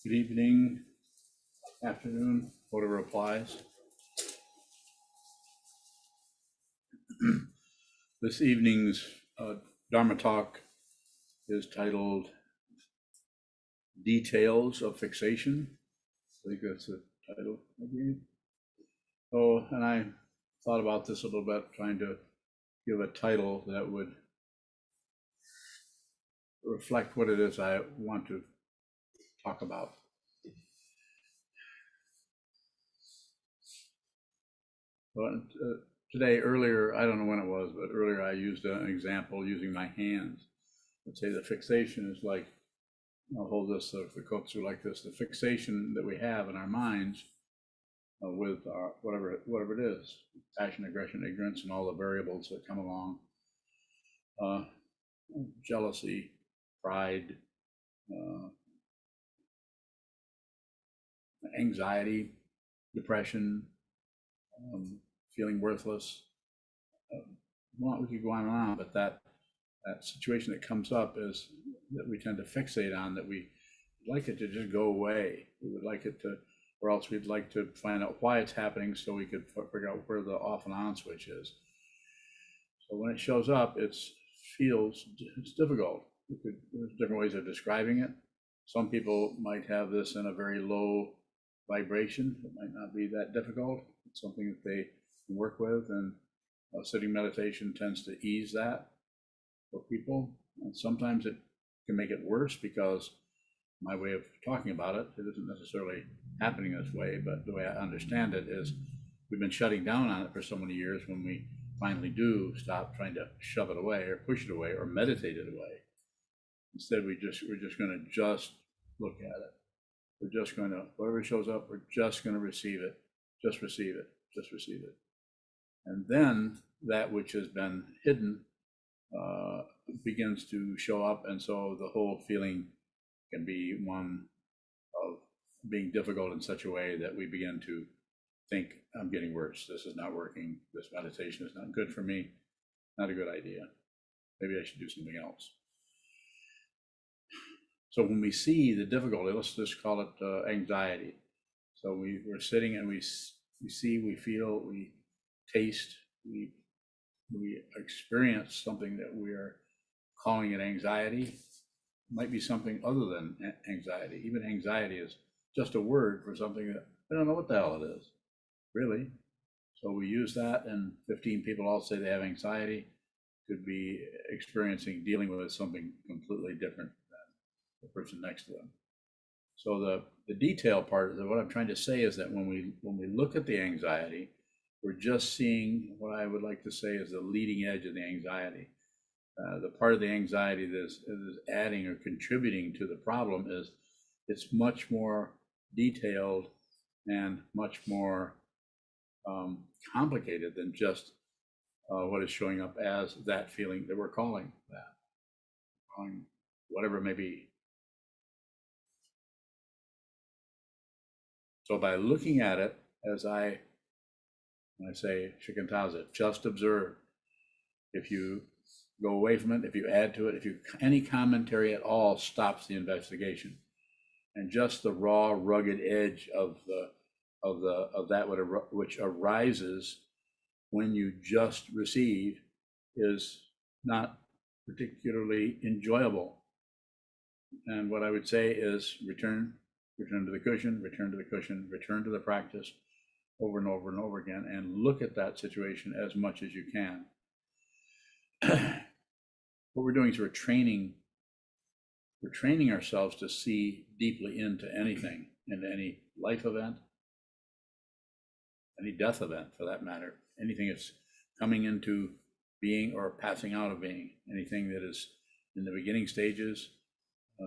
Good evening, afternoon, whatever applies. This evening's Dharma talk is titled Details of Fixation. I think that's the title I gave. Oh, and I thought about this a little bit, trying to give a title that would reflect what it is I want to talk about. But today, earlier, I don't know when it was, but earlier I used an example using my hands. Let's say the fixation is like, I'll hold this so if the cups are like this, the fixation that we have in our minds with our, whatever it is, passion, aggression, ignorance, and all the variables that come along, jealousy, pride, anxiety, depression, feeling worthless. Well, we could go on and on, but that situation that comes up is that we tend to fixate on, that we like it to just go away. We would like it to, or else we'd like to find out why it's happening so we could figure out where the off and on switch is. So when it shows up, it's difficult. There's different ways of describing it. Some people might have this in a very low vibration. It might not be that difficult. It's something that they can work with, and sitting meditation tends to ease that for people. And sometimes it can make it worse because my way of talking about it, it isn't necessarily happening this way, but the way I understand it is we've been shutting down on it for so many years. When we finally do stop trying to shove it away or push it away or meditate it away, instead we're just going to just look at it. We're just going to, whatever shows up, we're just going to receive it, just receive it, just receive it. And then that which has been hidden begins to show up, and so the whole feeling can be one of being difficult in such a way that we begin to think, I'm getting worse, this is not working, this meditation is not good for me, not a good idea, maybe I should do something else. So when we see the difficulty, let's just call it anxiety. So we're sitting and we see, we feel, we taste, we experience something that we are calling it anxiety. It might be something other than anxiety. Even anxiety is just a word for something that I don't know what the hell it is, really. So we use that, and 15 people all say they have anxiety, could be dealing with something completely different than the person next to them. So the detail part of what I'm trying to say is that when we look at the anxiety, we're just seeing what I would like to say is the leading edge of the anxiety. The part of the anxiety that is adding or contributing to the problem is it's much more detailed and much more complicated than just what is showing up as that feeling that we're calling that, calling whatever it may be. So by looking at it, as when I say shikantaza, just observe. If you go away from it, if you add to it, any commentary at all stops the investigation, and just the raw, rugged edge of that which arises when you just receive is not particularly enjoyable. And what I would say is return to the cushion, return to the cushion, return to the practice over and over and over again, and look at that situation as much as you can. What we're doing is we're training ourselves to see deeply into anything, into any life event, any death event for that matter, anything that's coming into being or passing out of being, anything that is in the beginning stages,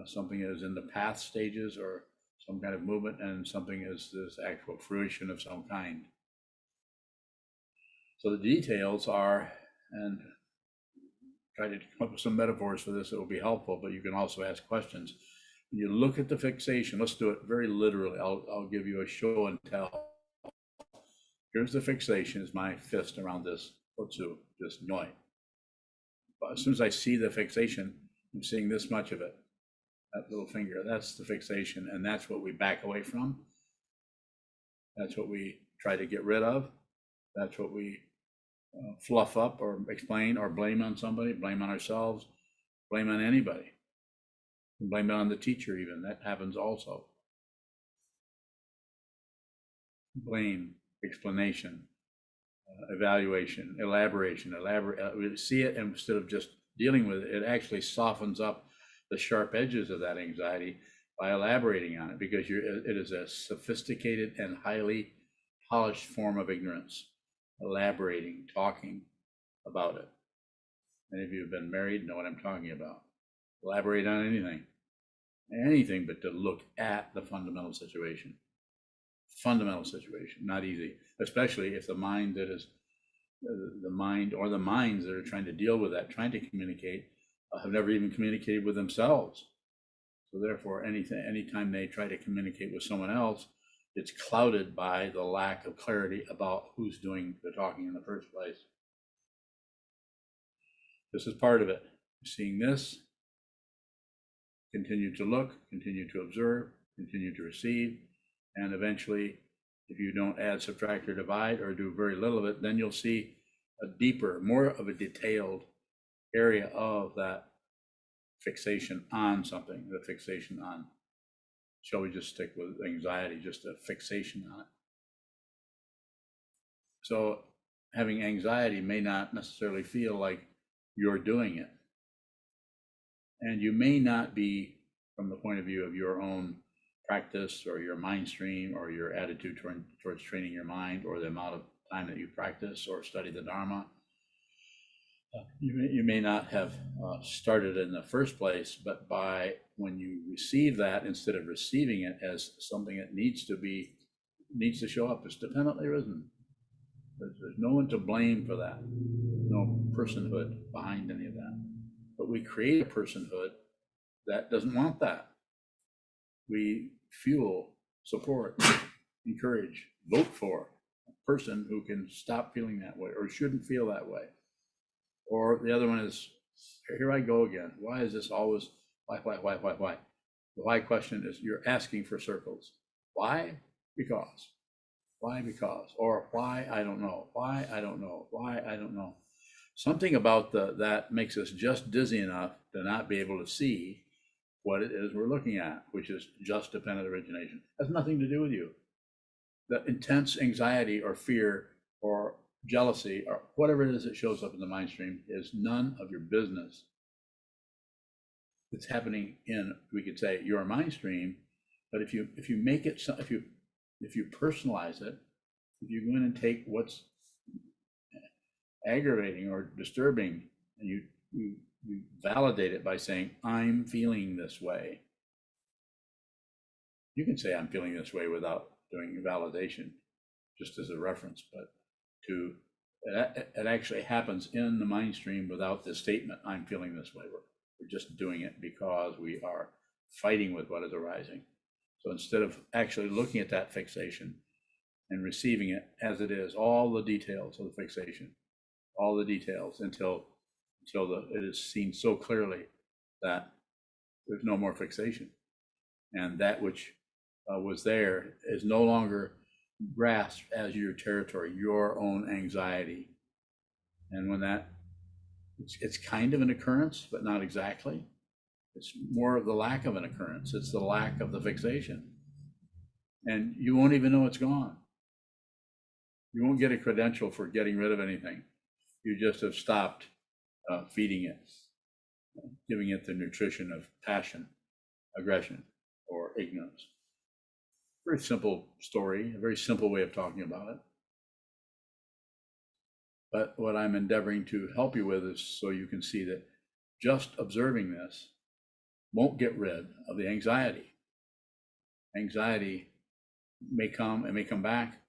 something that is in the path stages, or some kind of movement, and something is this actual fruition of some kind. So the details are, and try to come up with some metaphors for this that will be helpful, but you can also ask questions. When you look at the fixation, let's do it very literally. I'll give you a show and tell. Here's the fixation, is my fist around this otsu, this noi. But as soon as I see the fixation, I'm seeing this much of it. that little finger, that's the fixation, and that's what we back away from. That's what we try to get rid of. That's what we fluff up or explain or blame on somebody, blame on ourselves, blame on anybody. Blame it on the teacher even, that happens also. Blame, explanation, evaluation, elaboration, we see it, and instead of just dealing with it, it actually softens up the sharp edges of that anxiety by elaborating on it, because it is a sophisticated and highly polished form of ignorance. Elaborating, talking about it. Many of you have been married, know what I'm talking about. Elaborate on anything but to look at the fundamental situation. Fundamental situation, not easy, especially if the mind that is the mind or the minds that are trying to deal with that, trying to communicate, have never even communicated with themselves. So therefore, anytime they try to communicate with someone else, it's clouded by the lack of clarity about who's doing the talking in the first place. This is part of it. Seeing this, continue to look, continue to observe, continue to receive, and eventually, if you don't add, subtract, or divide, or do very little of it, then you'll see a deeper, more of a detailed area of that fixation on something, the fixation on. Shall we just stick with anxiety, just a fixation on it? So having anxiety may not necessarily feel like you're doing it. And you may not be, from the point of view of your own practice or your mind stream or your attitude towards training your mind, or the amount of time that you practice or study the Dharma, you may not have started in the first place, but when you receive that, instead of receiving it as something that needs to show up, it's dependently risen. There's no one to blame for that. No personhood behind any of that. But we create a personhood that doesn't want that. We fuel, support, encourage, vote for a person who can stop feeling that way or shouldn't feel that way. Or the other one is, here I go again. Why is this always, why? The why question is, you're asking for circles. Why? Because. Why? Because. Or why? I don't know. Why? I don't know. Why? I don't know. Something about that makes us just dizzy enough to not be able to see what it is we're looking at, which is just dependent origination. It has nothing to do with you. The intense anxiety or fear or jealousy or whatever it is that shows up in the mind stream is none of your business. It's happening in, we could say, your mind stream, but if you make it, if you personalize it, if you go in and take what's aggravating or disturbing and you validate it by saying, I'm feeling this way. You can say I'm feeling this way without doing validation, just as a reference, but it actually happens in the mind stream without the statement, I'm feeling this way. We're just doing it because we are fighting with what is arising. So instead of actually looking at that fixation and receiving it as it is, all the details of the fixation, all the details until it is seen so clearly that there's no more fixation. And that which was there is no longer grasped as your territory, your own anxiety. And when it's kind of an occurrence, but not exactly. It's more of the lack of an occurrence. It's the lack of the fixation. And you won't even know it's gone. You won't get a credential for getting rid of anything. You just have stopped feeding it, giving it the nutrition of passion, aggression, or ignorance. Very simple story, a very simple way of talking about it. But what I'm endeavoring to help you with is so you can see that just observing this won't get rid of the anxiety. Anxiety may come, it may come back,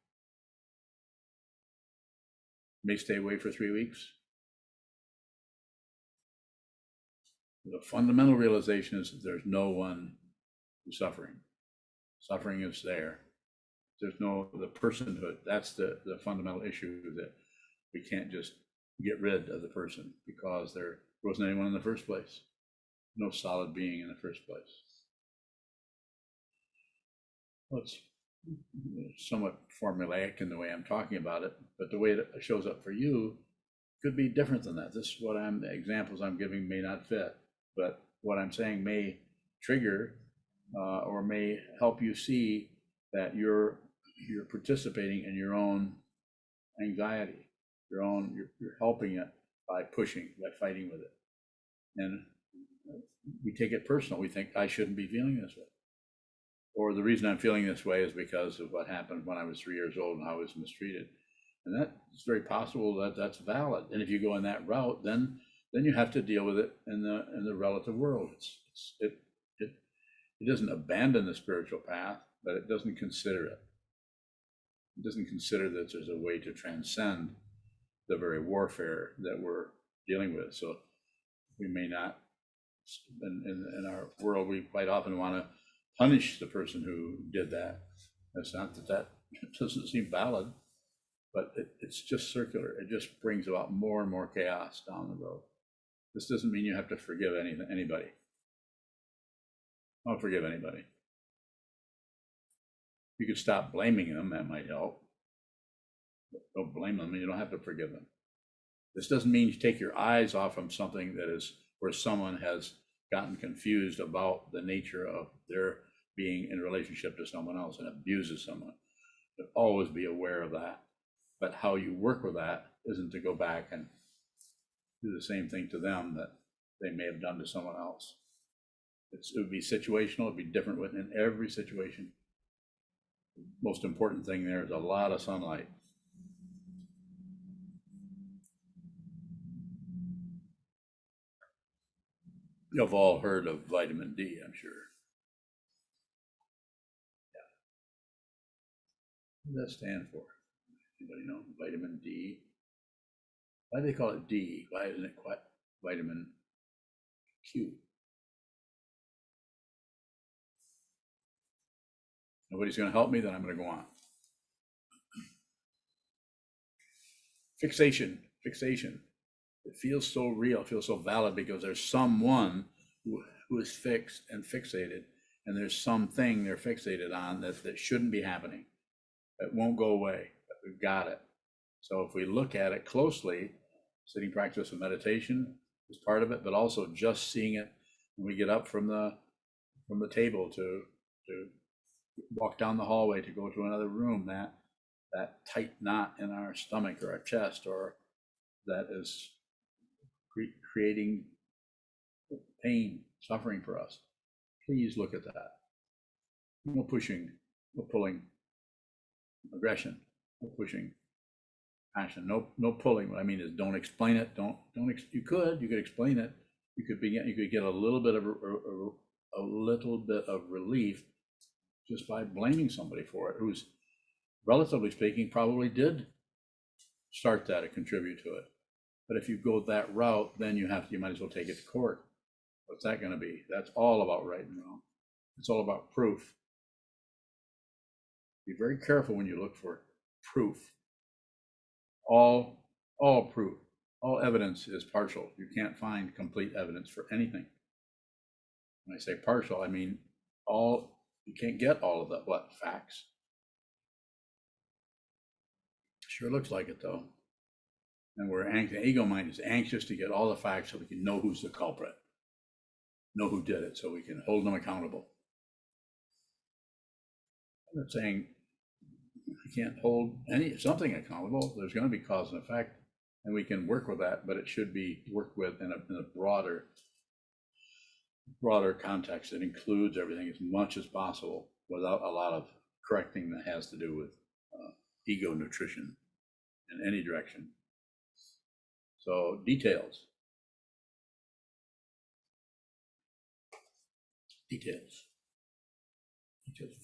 may stay away for 3 weeks. The fundamental realization is that there's no one who's suffering. Suffering is there. There's no, the personhood, that's the fundamental issue, that we can't just get rid of the person because there wasn't anyone in the first place. No solid being in the first place. well, it's somewhat formulaic in the way I'm talking about it, but the way it shows up for you could be different than that. This is what the examples I'm giving may not fit, but what I'm saying may trigger or may help you see that you're participating in your own anxiety, you're helping it by pushing, by fighting with it. And we take it personal. We think I shouldn't be feeling this way. Or the reason I'm feeling this way is because of what happened when I was 3 years old and how I was mistreated. And that's very possible that that's valid. And if you go in that route, then you have to deal with it in the relative world. It doesn't abandon the spiritual path, but it doesn't consider it. It doesn't consider that there's a way to transcend the very warfare that we're dealing with. So we may not, in our world, we quite often want to punish the person who did that. It's not that doesn't seem valid, but it's just circular. It just brings about more and more chaos down the road. This doesn't mean you have to forgive anybody. Don't forgive anybody. You could stop blaming them, that might help. But don't blame them, and you don't have to forgive them. This doesn't mean you take your eyes off from something that is where someone has gotten confused about the nature of their being in relationship to someone else and abuses someone. But always be aware of that. But how you work with that isn't to go back and do the same thing to them that they may have done to someone else. It would be situational. It'd be different within every situation. The most important thing there is a lot of sunlight. You've all heard of vitamin D, I'm sure. Yeah. What does that stand for? Anybody know? Vitamin D. Why do they call it D? Why isn't it quite vitamin Q? Nobody's going to help me, then I'm going to go on. Fixation. It feels so real, it feels so valid because there's someone who is fixed and fixated, and there's something they're fixated on that shouldn't be happening. It won't go away, but we've got it. So if we look at it closely, sitting practice of meditation is part of it, but also just seeing it when we get up from the table to walk down the hallway to go to another room, that tight knot in our stomach or our chest, or that is creating pain, suffering for us. Please look at that. No pushing, no pulling, aggression, no pushing, passion, no pulling. What I mean is, don't explain it. You could explain it. You could get a little bit of relief just by blaming somebody for it, who's, relatively speaking, probably did start that or contribute to it. But if you go that route, then you might as well take it to court. What's that going to be? That's all about right and wrong. It's all about proof. Be very careful when you look for proof. All proof, all evidence is partial. You can't find complete evidence for anything. When I say partial, I mean you can't get all of the facts. Sure looks like it though. And the ego mind is anxious to get all the facts so we can know who's the culprit, know who did it, so we can hold them accountable. I'm not saying we can't hold something accountable. There's going to be cause and effect, and we can work with that, but it should be worked with in a broader context that includes everything as much as possible, without a lot of correcting that has to do with ego nutrition in any direction. So details,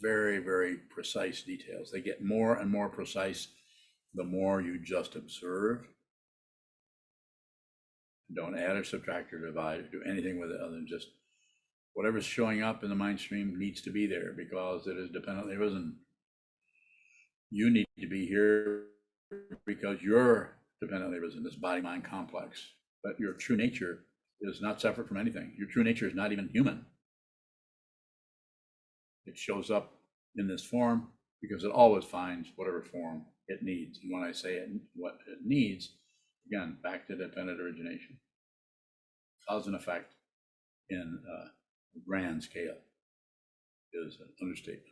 very, very precise details. They get more and more precise the more you just observe. Don't add or subtract or divide or do anything with it other than just whatever's showing up in the mind stream needs to be there because it is dependently risen. You need to be here because you're dependently risen, this body-mind complex. But your true nature is not separate from anything. Your true nature is not even human. It shows up in this form, because it always finds whatever form it needs. And when I say it, what it needs, again, back to dependent origination. Cause and effect in a grand scale is an understatement.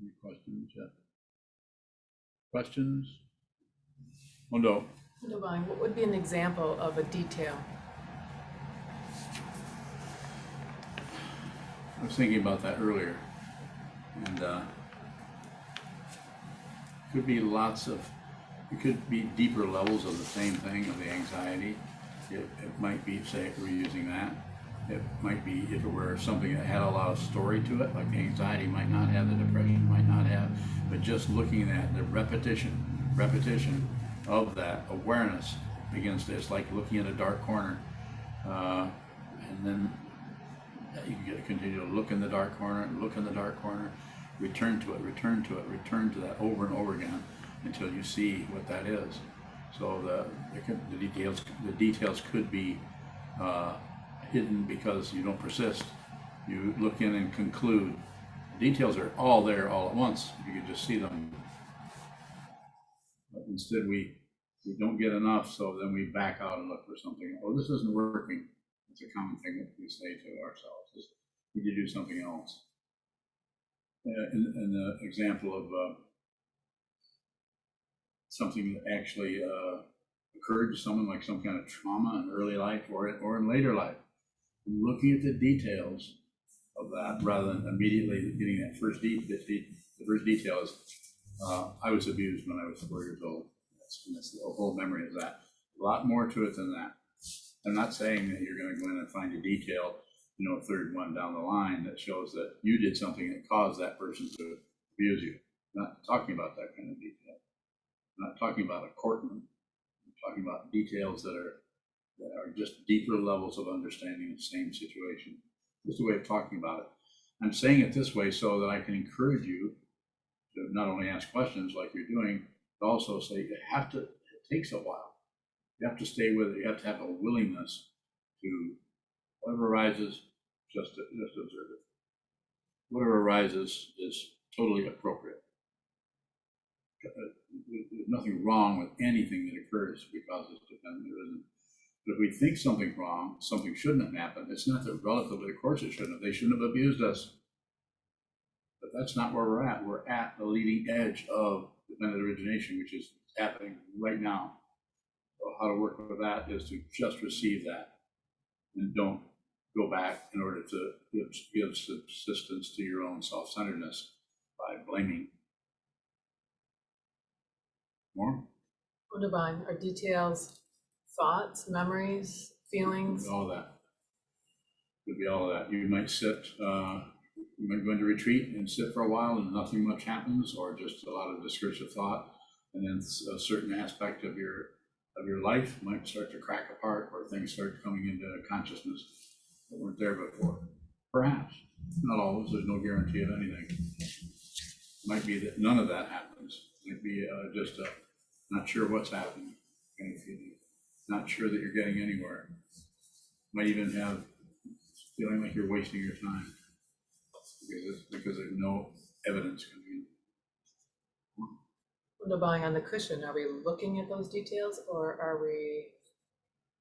Any questions yet? Questions? Oh, no. Divine, what would be an example of a detail? I was thinking about that earlier, and could be lots of, it could be deeper levels of the same thing, of the anxiety. It might be, say, if we're using that, it might be if it were something that had a lot of story to it, like the anxiety might not have, the depression might not have, but just looking at the repetition of that awareness begins to, it's like looking at a dark corner, and then you can continue to look in the dark corner, look in the dark corner, return to it, return to it, return to that over and over again until you see what that is. So the details could be hidden because you don't persist. You look in and conclude. The details are all there all at once. You can just see them. But instead we don't get enough, so then we back out and look for something. Oh, this isn't working. It's a common thing that we say to ourselves, is we need to do something else. In the example of something that actually occurred to someone, like some kind of trauma in early life or in later life, looking at the details of that rather than immediately getting that first the first detail is I was abused when I was 4 years old. That's the whole memory of that. A lot more to it than that. I'm not saying that you're going to go in and find a detail, a third one down the line that shows that you did something that caused that person to abuse you. I'm not talking about that kind of detail. I'm not talking about a courtroom. I'm talking about details that are just deeper levels of understanding the same situation. Just a way of talking about it. I'm saying it this way so that I can encourage you to not only ask questions like you're doing, but also say it takes a while. You have to stay with it. You have to have a willingness to, whatever arises, just observe it. Whatever arises is totally appropriate. There's nothing wrong with anything that occurs because it's dependent. There isn't. But if we think something's wrong, something shouldn't have happened, it's not that relatively, of course it shouldn't have. They shouldn't have abused us. But that's not where we're at. We're at the leading edge of dependent origination, which is happening right now. So how to work with that is to just receive that and don't go back in order to give subsistence to your own self-centeredness by blaming. More? Oh, divine, are details thoughts, memories, feelings? All of that. Could be all of that. You might sit, you might go into retreat and sit for a while and nothing much happens, or just a lot of discursive thought, and then a certain aspect of your life might start to crack apart, or things start coming into consciousness that weren't there before. Perhaps. Not always. There's no guarantee of anything. It might be that none of that happens. It might be just a not sure what's happening kind of feeling. Not sure that you're getting anywhere. Might even have feeling like you're wasting your time because there's no evidence coming in. Divine, on the cushion, are we looking at those details, or are we?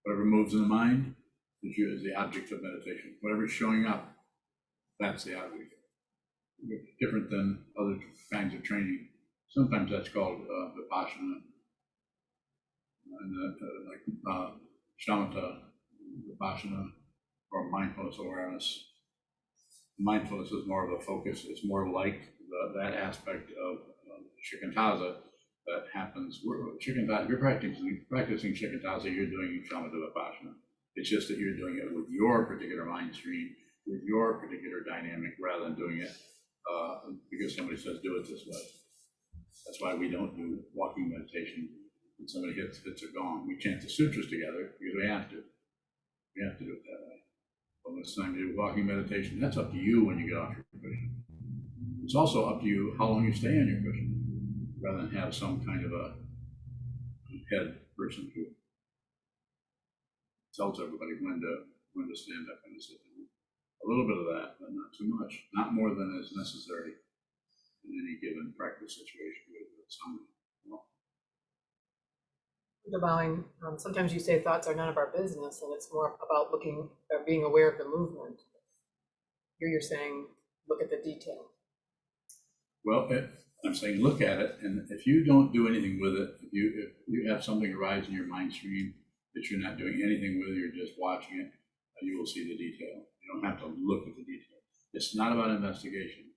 Whatever moves in the mind is the object of meditation. Whatever's showing up, that's the object. Different than other kinds of training. Sometimes that's called vipassana, and like shamatha, vipassana, or mindfulness awareness. Mindfulness is more of a focus. It's more like that aspect of shikantaza that happens. Shikantaza, if you're practicing shikantaza, you're doing shamatha vipassana. It's just that you're doing it with your particular mind stream, with your particular dynamic, rather than doing it because somebody says do it this way. That's why we don't do walking meditation when somebody hits a gong. We chant the sutras together because we have to. We have to do it that way. But when it's time to do walking meditation, that's up to you when you get off your cushion. It's also up to you how long you stay on your cushion, rather than have some kind of a head person who tells everybody when when to stand up, when to sit down. A little bit of that, but not too much, not more than is necessary in any given practice situation with someone. Allowing, sometimes you say thoughts are none of our business, and it's more about looking or being aware of the movement. Here you're saying, look at the detail. Well, I'm saying look at it, and if you don't do anything with it, if you have something arise in your mind stream that you're not doing anything with, you're just watching it, you will see the detail. You don't have to look at the detail. It's not about investigation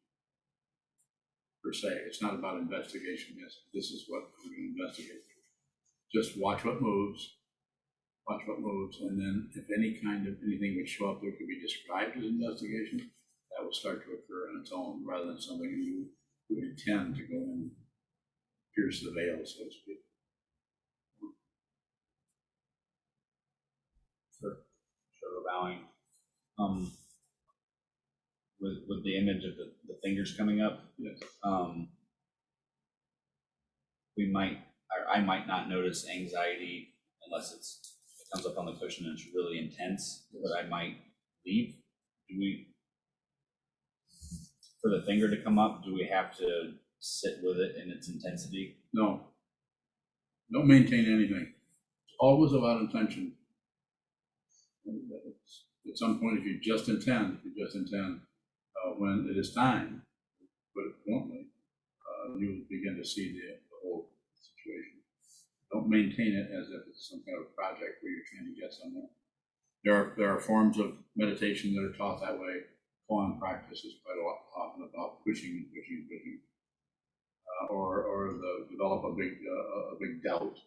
per se. It's not about investigation. Yes, this is what we're going to investigate. Just watch what moves, and then if anything would show up that could be described as investigation, that will start to occur on its own, rather than something you intend to go and pierce the veil, so to speak. Sure, bowing. With the image of the fingers coming up, Yes. I might not notice anxiety unless it comes up on the cushion and it's really intense, but I might leave. For the finger to come up, do we have to sit with it in its intensity? No. Don't maintain anything. It's always about intention. At some point, if you just intend, when it is time, put it bluntly, you will begin to see the whole situation. Don't maintain it as if it's some kind of project where you're trying to get somewhere. There are forms of meditation that are taught that way. Koan practice is quite often about pushing, or develop a big doubt.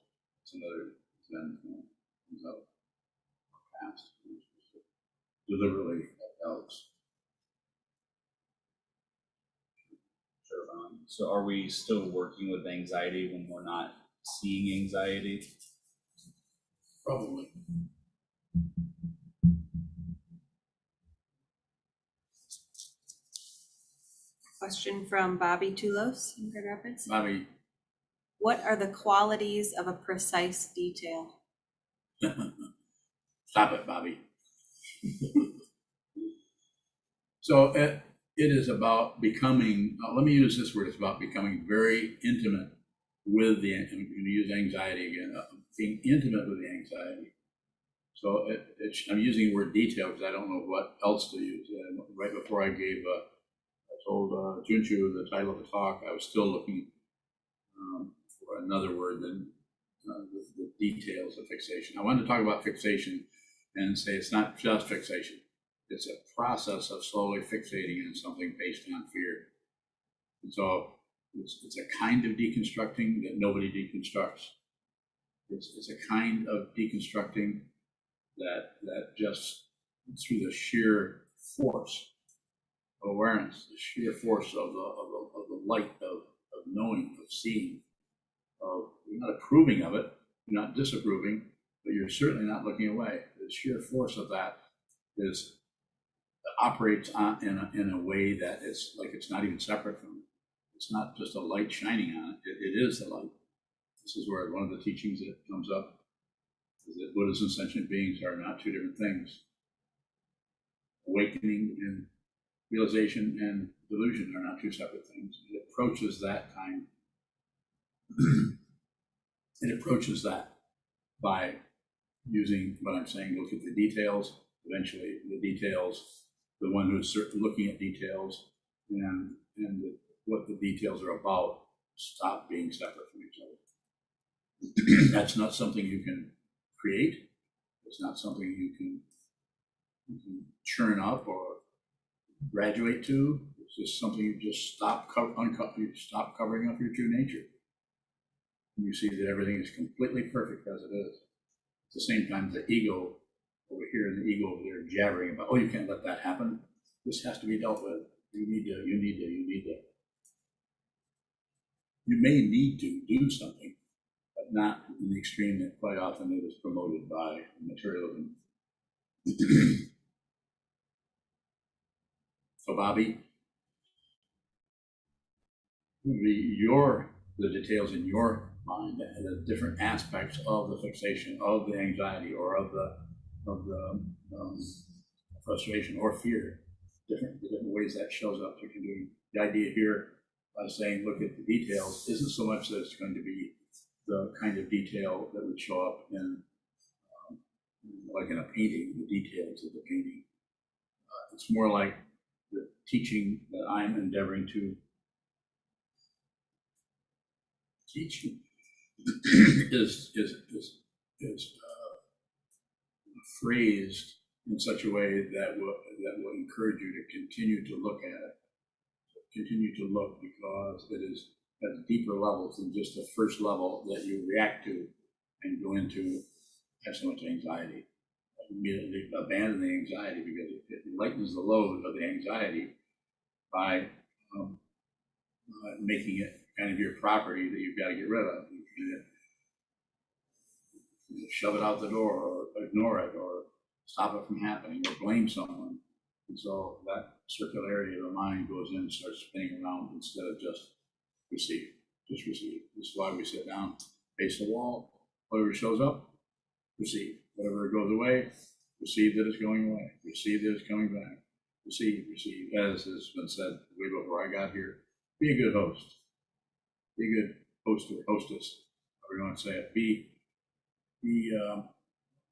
It's another Zen comes out past deliberately doubts. Sure. So are we still working with anxiety when we're not seeing anxiety? Probably. Question from Bobby Tulos in Grand Rapids. Bobby. What are the qualities of a precise detail? Stop it, Bobby. So it is about becoming, let me use this word, it's about becoming very intimate with the, I'm going to use anxiety again, being intimate with the anxiety. So I'm using the word detail because I don't know what else to use. Right before I told Junchu the title of the talk, I was still looking for another word than the details of fixation. I wanted to talk about fixation and say it's not just fixation. It's a process of slowly fixating on something based on fear. And so it's a kind of deconstructing that nobody deconstructs. It's a kind of deconstructing that just through the sheer force of awareness, the sheer force of the light of knowing, of seeing, of you're not approving of it, you're not disapproving, but you're certainly not looking away. The sheer force of that operates in a way that it's like it's not even separate from it. It's not just a light shining on it. It is the light. This is where one of the teachings that comes up is that Buddhas and sentient beings are not two different things. Awakening and realization and delusion are not two separate things. It approaches that kind. It approaches that by using what I'm saying, look at the details, eventually the details, the one who's looking at details and what the details are about, stop being separate from each other. That's not something you can create. It's not something you can churn up or graduate to. It's just something you just stop covering up your true nature. And you see that everything is completely perfect as it is. At the same time, the ego over here and the ego over there jabbering about, oh, you can't let that happen. This has to be dealt with. You need to. You may need to do something, but not in the extreme that quite often it is promoted by materialism. So, Bobby, the details in your mind, the different aspects of the fixation, of the anxiety, or of the the frustration or fear, the different ways that shows up. You can do the idea here of saying, look at the details, isn't so much that it's going to be the kind of detail that would show up in, like in a painting, the details of the painting. It's more like the teaching that I'm endeavoring to teach is phrased in such a way that will encourage you to continue to look at it, continue to look, because it is at deeper levels than just the first level that you react to and go into have so much anxiety. Immediately abandon the anxiety because it lightens the load of the anxiety by making it kind of your property that you've got to get rid of. You shove it out the door, or ignore it, or stop it from happening, or blame someone. And so that circularity of the mind goes in and starts spinning around instead of just receive. Just receive. This is why we sit down, face the wall. Whatever shows up, receive. Whatever goes away, receive that it's going away. Receive that it's coming back. Receive, receive. As has been said way before I got here, be a good host. Be a good host or hostess, however you want to say it. Be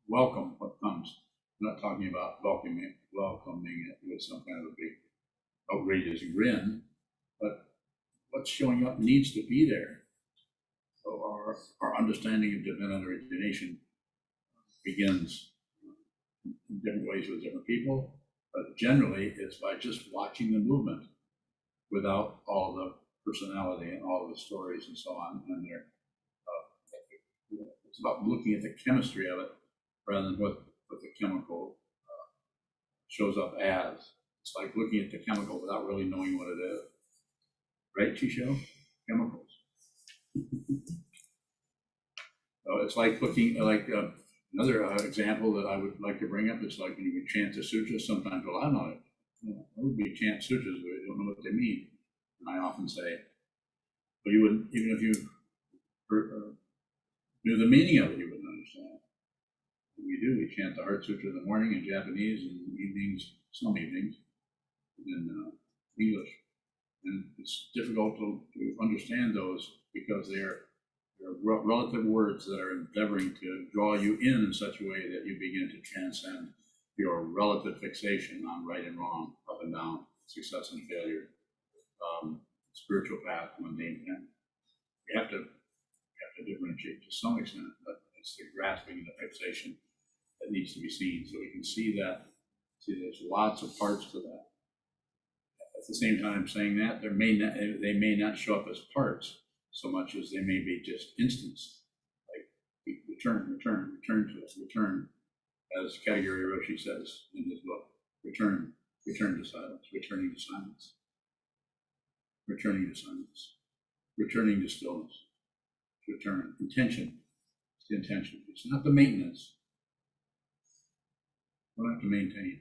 welcome what comes. I'm not talking about welcoming it with some kind of a big outrageous grin, but what's showing up needs to be there. So our understanding of divine origination begins in different ways with different people, but generally it's by just watching the movement without all the personality and all the stories and so on. And it's about looking at the chemistry of it rather than what the chemical shows up as. It's like looking at the chemical without really knowing what it is. Right, Chisho? Chemicals. So it's like looking, like another example that I would like to bring up is like when you chant the sutras, sometimes, well, I don't know, it would be chant sutras, but I don't know what they mean. And I often say, well, you wouldn't, even if you knew the meaning of it, you wouldn't understand. We do, we chant the Heart Sutra in the morning in Japanese and evenings, some evenings, in English. And it's difficult to understand those because they're relative words that are endeavoring to draw you in such a way that you begin to transcend your relative fixation on right and wrong, up and down, success and failure, spiritual path, mundane path. You have to differentiate to some extent, but it's the grasping and the fixation that needs to be seen, so we can see that. See, there's lots of parts to that. At the same time, saying that they may not show up as parts so much as they may be just instants, like return to it, return, as Katagiri Roshi says in his book, return to silence, returning to silence, returning to silence, returning to stillness, return, intention, it's the intention, it's not the maintenance. We don't have to maintain.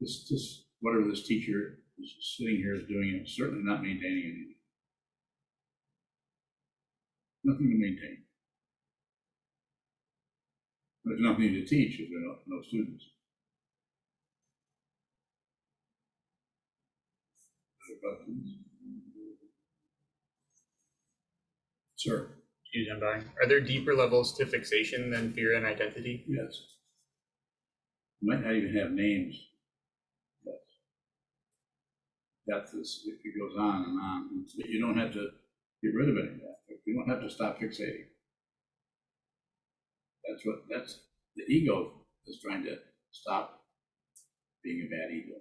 This whatever this teacher is sitting here is doing, it's certainly not maintaining anything. Nothing to maintain. There's nothing to teach if there are no students. Other questions? Sir. Are there deeper levels to fixation than fear and identity? Yes. You might not even have names. Yes. Depth is, if it goes on and on, you don't have to get rid of any of that. You don't have to stop fixating. That's the ego is trying to stop being a bad ego.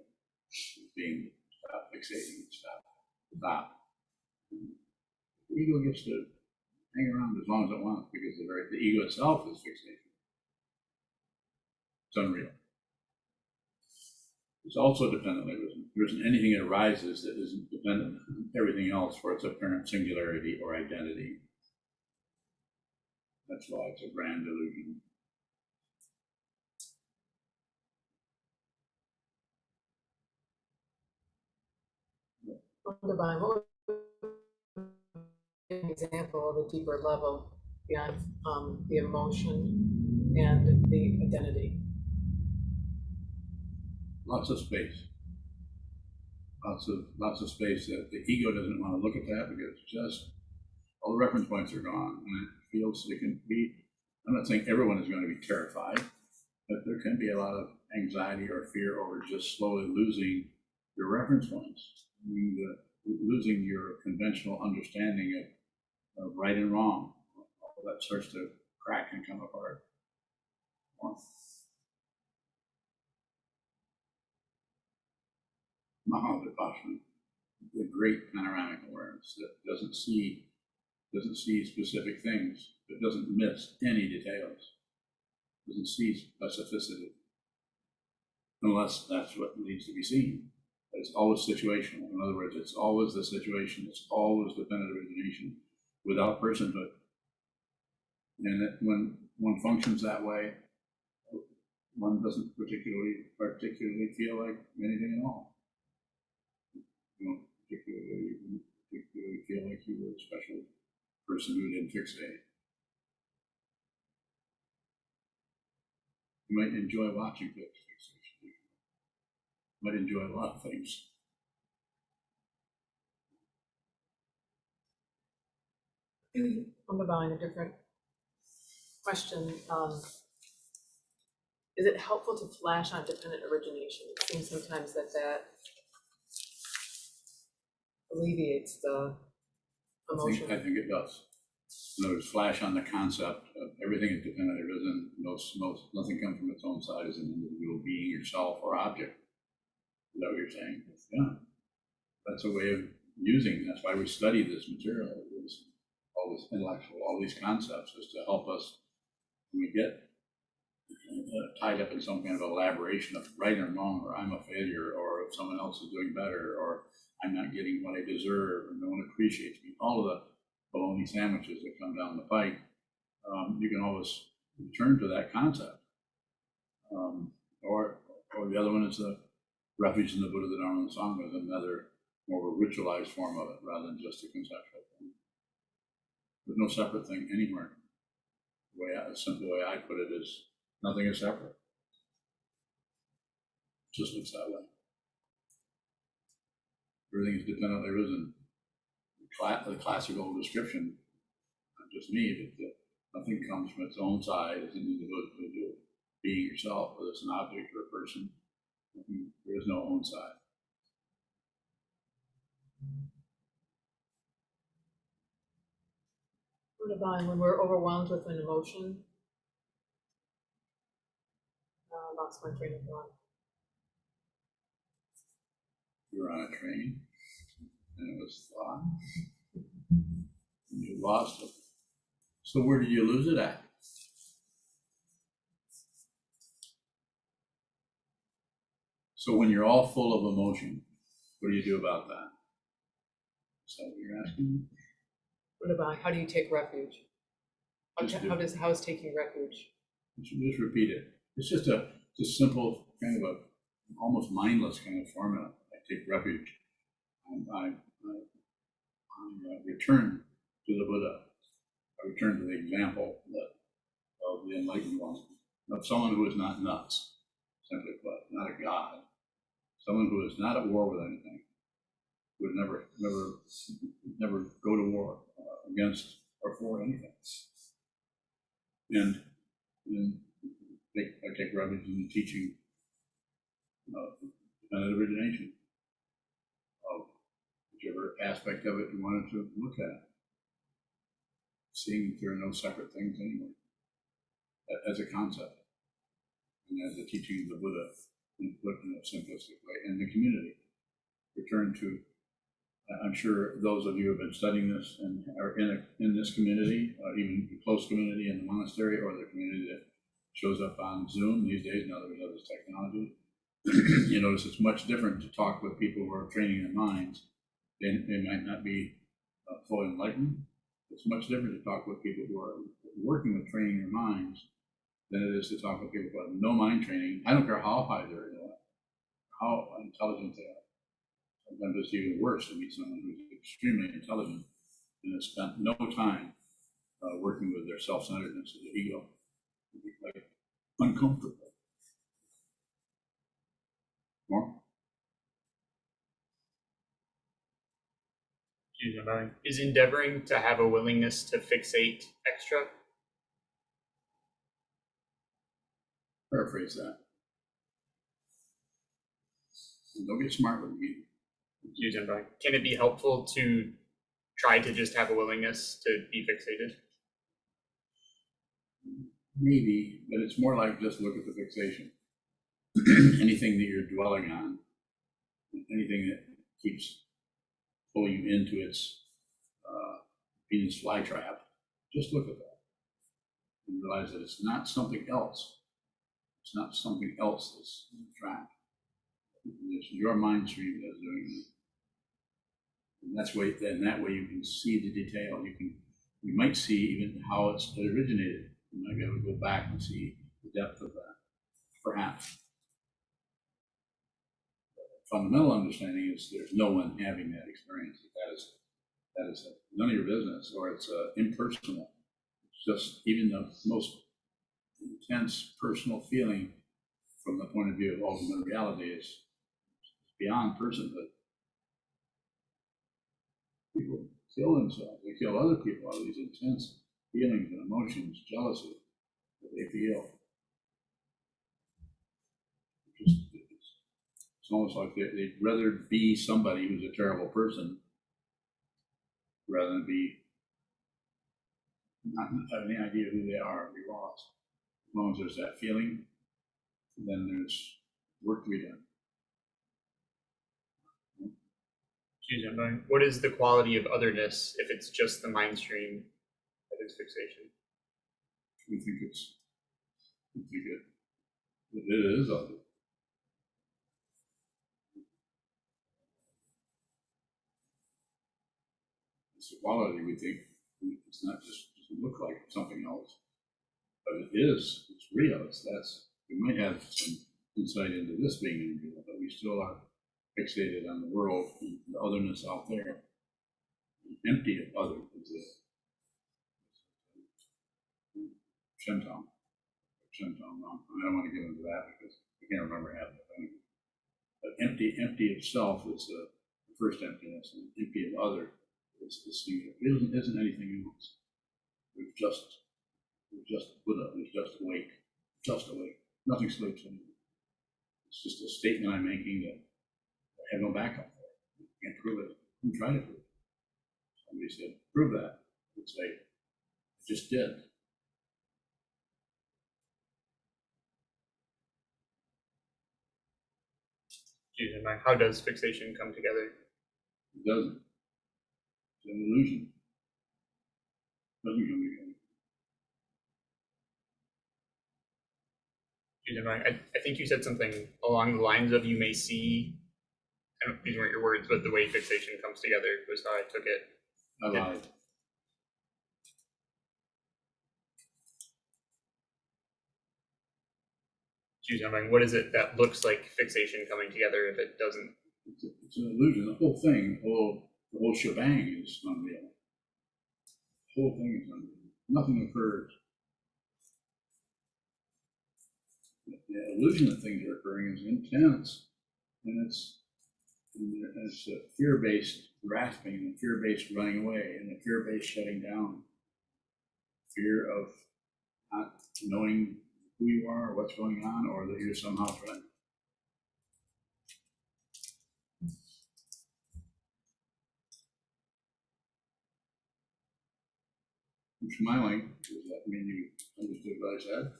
Stop fixating, stop. The ego gets to hang around as long as it wants because the ego itself is fixation. It's unreal. It's also dependent. There isn't anything that arises that isn't dependent on everything else for its apparent singularity or identity. That's why it's a grand illusion. Divine, what would be an example of a deeper level beyond the emotion and the identity? lots of space. Lots of space that the ego doesn't want to look at that because just all the reference points are gone, and it feels it can be. I'm not saying everyone is going to be terrified, but there can be a lot of anxiety or fear over just slowly losing your reference points, losing your conventional understanding of right and wrong. All that starts to crack and come apart. Mahavipasana, the great panoramic awareness that doesn't see specific things, but doesn't miss any details, doesn't see specificity, unless that's what needs to be seen. But it's always situational. In other words, it's always the situation, it's always dependent origination without personhood. And that when one functions that way, one doesn't particularly feel like anything at all. You don't particularly feel like you were a special person who didn't fixate. You might enjoy watching fixation. You might enjoy a lot of things. I'm about a different question. Is it helpful to flash on dependent origination? It seems sometimes that alleviates the emotion. I think it does. In other words, flash on the concept of everything is dependent. There isn't nothing comes from its own side as an individual being, yourself, or object. Is that what you're saying? Yeah. That's a way of using. That's why we study this material. All this intellectual, all these concepts, is to help us when we get tied up in some kind of elaboration of right and wrong, or I'm a failure, or if someone else is doing better, or I'm not getting what I deserve, or no one appreciates me. All of the bologna sandwiches that come down the pike, you can always return to that concept. Or the other one is the refuge in the Buddha, the Dharma, and the Sangha is another more of a ritualized form of it rather than just a conceptual thing. There's no separate thing anywhere. The simple way I put it is nothing is separate. It just looks that way. Everything is dependently arisen. The classical description, not just me, but nothing comes from its own side as an individual being yourself, whether it's an object or a person. There is no own side. What about when we're overwhelmed with an emotion? Lost my train of thought. You were on a train, and it was thought, and you lost it. So where did you lose it at? So when you're all full of emotion, what do you do about that? Is that what you're asking? What about how do you take refuge? How is taking refuge? Just repeat it. It's just a simple kind of a almost mindless kind of formula. I take refuge. I return to the Buddha. I return to the example of the enlightened one, of someone who is not nuts, simply put, not a god. Someone who is not at war with anything, would never go to war against or for anything. And I take refuge in the teaching of dependent origination, of whichever aspect of it you wanted to look at, seeing that there are no separate things anyway, as a concept, and as the teaching of the Buddha, put in a simplistic way, and the community. Return to, I'm sure those of you who have been studying this and are in this community, even the close community in the monastery, or the community that shows up on Zoom these days, now that we have this technology, you notice it's much different to talk with people who are training their minds. They might not be fully enlightened. It's much different to talk with people who are working with training their minds than it is to talk with people who have no mind training. I don't care how high they're, how intelligent they are. Sometimes it's even worse to meet someone who's extremely intelligent and has spent no time working with their self-centeredness of the ego. It'd be quite uncomfortable. More? Is endeavoring to have a willingness to fixate extra? Paraphrase that. And don't get smart with me. Can it be helpful to try to just have a willingness to be fixated? Maybe, but it's more like just look at the fixation. Anything that you're dwelling on, anything that keeps pulling you into its Venus flytrap, just look at that and realize that it's not something else. It's not something else that's trapped. It's your mind stream that's doing it. And that's way, then that way you can see the detail. You might see even how it's originated. You might be able to go back and see the depth of that, perhaps. Fundamental understanding is there's no one having that experience. That is none of your business, or it's impersonal. It's just even the most intense personal feeling from the point of view of ultimate reality is beyond personhood. People kill themselves. They kill other people out of these intense feelings and emotions, jealousy that they feel. It's almost like they'd rather be somebody who's a terrible person rather than be not have any idea who they are, be lost. As long as there's that feeling, then there's work to be done. What is the quality of otherness if it's just the mind stream that is fixation? We think it is other. It's the quality we think. It's not just doesn't look like something else, but it is. It's real. We might have some insight into this being unreal, but we still are fixated on the world and the otherness out there. Empty of other is a Shenton. Wrong. I don't want to get into that because I can't remember half of it. But empty of self is the first emptiness, and empty of other is the singular. It isn't anything else. We're just Buddha. We're just awake. Just awake. Nothing sleeps anymore. It's just a statement I'm making that I have no backup for. You can't prove it. You can try to prove it. Somebody said, prove that. I would say, I just did. How does fixation come together? It doesn't. It's an illusion. It doesn't come together. I think you said something along the lines of you may see, these weren't your words, but the way fixation comes together was how I took it. I lied. What is it that looks like fixation coming together if it doesn't? It's an illusion. The whole thing, the whole shebang is unreal. The whole thing is unreal. Nothing occurs. The illusion that things are occurring is intense, and it's a fear-based grasping, and fear-based running away, and a fear-based shutting down. Fear of not knowing who you are, or what's going on, or that you're somehow threatened. I'm smiling. Does that mean you understood what I said?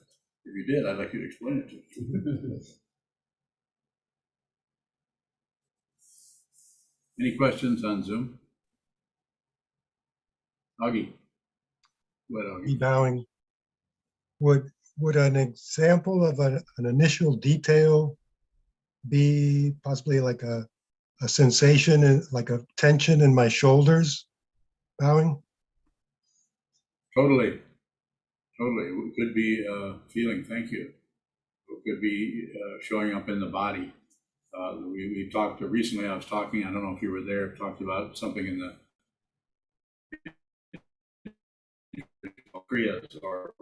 If you did, I'd like you to explain it to me. Any questions on Zoom? Augie. What, Augie? Be bowing. Would an example of an initial detail be possibly like a sensation and like a tension in my shoulders? Bowing. Totally. It could be feeling. Thank you. It could be showing up in the body. We talked recently. I was talking. I don't know if you were there. Talked about something in the kriyas or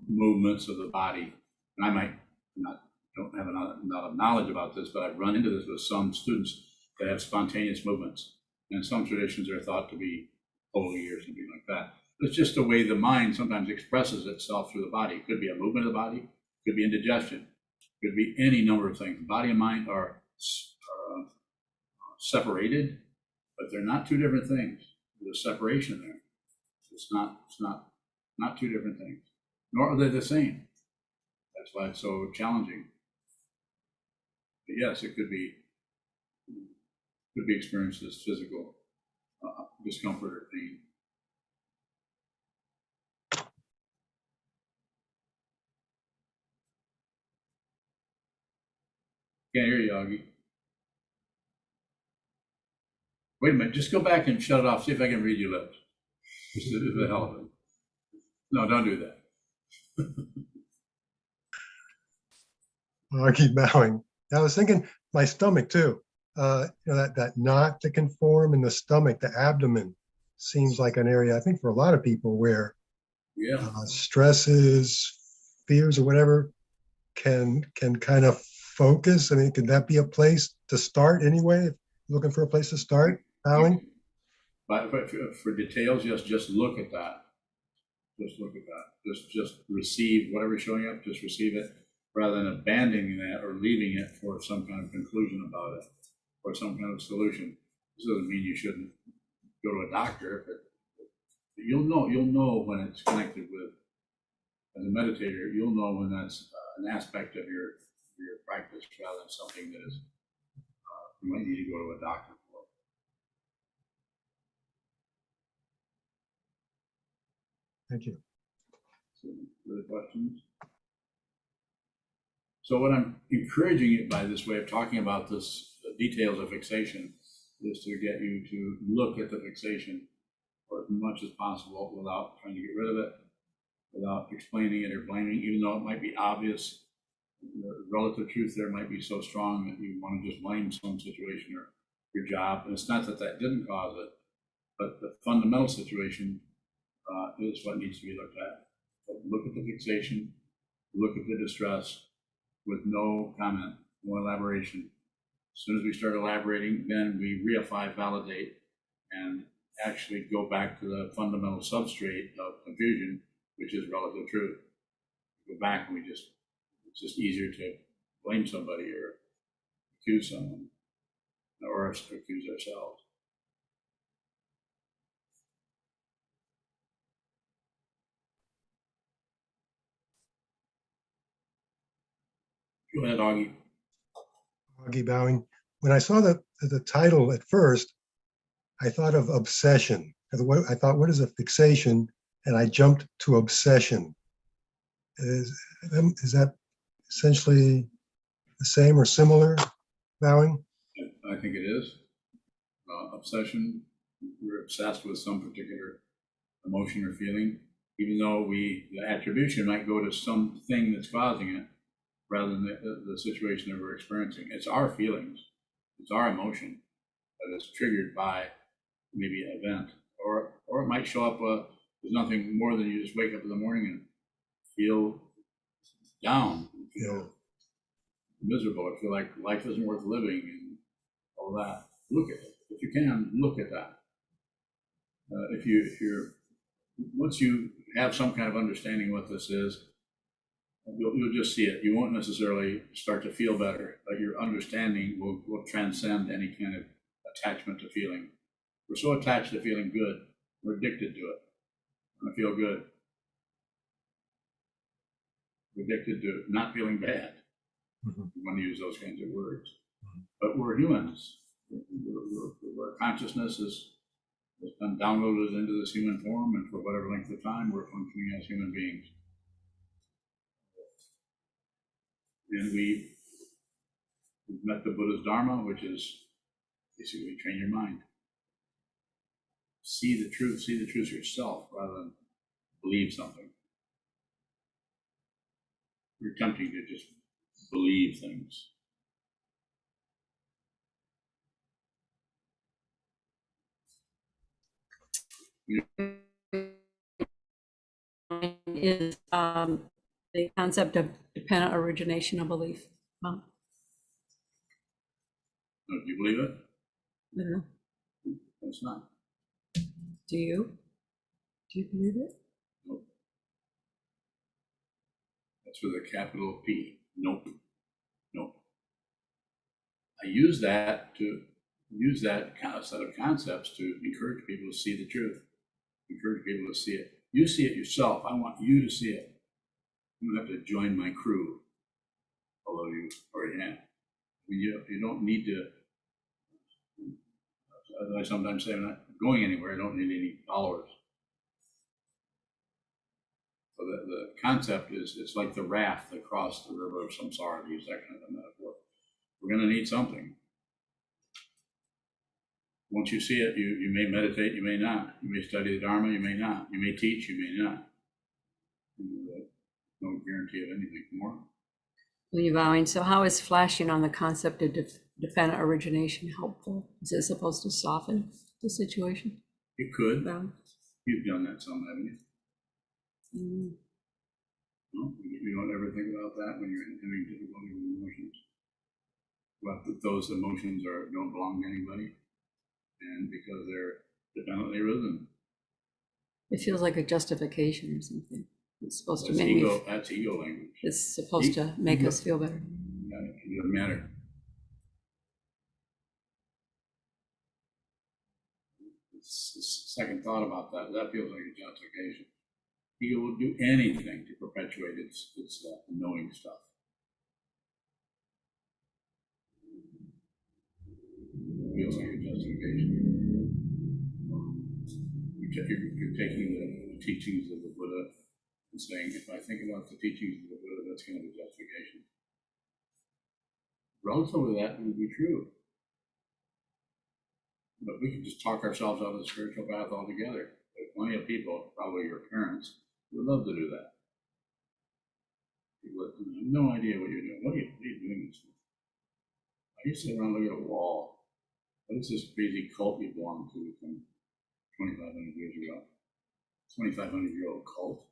movements of the body. And I might not don't have a lot of knowledge about this, but I've run into this with some students that have spontaneous movements. And some traditions are thought to be holy or something like that. It's just the way the mind sometimes expresses itself through the body. It could be a movement of the body, it could be indigestion, it could be any number of things. Body and mind are separated, but they're not two different things. There's a separation there. It's not two different things, nor are they the same. That's why it's so challenging. But yes, it could be experienced as physical discomfort or pain. Can't hear you, Augie. Wait a minute, just go back and shut it off. See if I can read your lips. Just for the hell of it. No, don't do that. I keep bowing. I was thinking my stomach too. That knot that can form in the stomach, the abdomen, seems like an area, I think, for a lot of people where stresses, fears, or whatever can kind of focus. I mean, could that be a place to start anyway? Looking for a place to start, bowing? But for details, just look at that. Just look at that. Just receive whatever's showing up. Just receive it, rather than abandoning that or leaving it for some kind of conclusion about it or some kind of solution. This doesn't mean you shouldn't go to a doctor, but you'll know when it's connected with, as a meditator, you'll know when that's an aspect of your practice rather than something that is you might need to go to a doctor for. Thank you. So, further questions? So what I'm encouraging you by this way of talking about this, the details of fixation, is to get you to look at the fixation for as much as possible without trying to get rid of it, without explaining it or blaming, even though it might be obvious. The relative truth there might be so strong that you want to just blame some situation or your job. And it's not that didn't cause it, but the fundamental situation is what needs to be looked at. So look at the fixation, look at the distress with no comment, no elaboration. As soon as we start elaborating, then we reify, validate, and actually go back to the fundamental substrate of confusion, which is relative truth. We go back and it's just easier to blame somebody or accuse someone or accuse ourselves. Go ahead, Augie. Augie bowing. When I saw the title at first, I thought of obsession. I thought, what is a fixation? And I jumped to obsession. Is that essentially the same or similar, bowing? I think it is. Obsession, we're obsessed with some particular emotion or feeling, even though the attribution might go to something that's causing it rather than the situation that we're experiencing. It's our feelings, it's our emotion that is triggered by maybe an event, or it might show up, there's nothing more than you just wake up in the morning and feel down, feel miserable, I feel like life isn't worth living and all that. Look at it. If you can, look at that. If you're once you have some kind of understanding what this is, you'll just see it. You won't necessarily start to feel better, but your understanding will transcend any kind of attachment to feeling. We're so attached to feeling good, we're addicted to it. I feel good. We're addicted to not feeling bad. Mm-hmm. We want to use those kinds of words. But we're humans. Our consciousness has been downloaded into this human form, and for whatever length of time, we're functioning as human beings. And we've met the Buddha's Dharma, which is basically train your mind. See the truth yourself rather than believe something. We're tempting to just believe things. Is the concept of dependent origination of belief. Well, Do you believe it? I don't know. It's not. Do you? Do you believe it? Nope. That's with a capital P. Nope. Nope. I use that kind of set of concepts to encourage people to see the truth, encourage people to see it. You see it yourself. I want you to see it. You don't have to join my crew, although you already have. I mean, you don't need to, as I sometimes say, I'm not going anywhere. I don't need any followers. So the concept is, it's like the raft that crossed the river of samsara, to use that kind of a metaphor. We're going to need something. Once you see it, you may meditate, you may not. You may study the Dharma, you may not. You may teach, you may not. No guarantee of anything more. Well, you vowing, so how is flashing on the concept of defend origination helpful? Is it supposed to soften the situation? It could. Well, You've done that some, haven't you? mm, No? You don't ever think about that when you're having difficulty with emotions. Well, those emotions don't belong to anybody, and because they're dependently risen. it feels like a justification or something. It's supposed to That's make ego. That's ego language. it's supposed to make us feel better. Yeah, it doesn't matter. It's second thought about that. That feels like a justification. Ego will do anything to perpetuate its knowing stuff. It feels like a justification. You're taking the teachings of the Buddha and saying, if I think about the teachings of the Buddha, that's kind of a justification. Relatively, that would be true. But we can just talk ourselves out of the spiritual path altogether. There's plenty of people, probably your parents, who would love to do that. People have no idea what you're doing. What are you doing this for? I used to sit around and look at a wall. What is this crazy cult you belong to from 2,500 years ago? 2,500-year-old cult?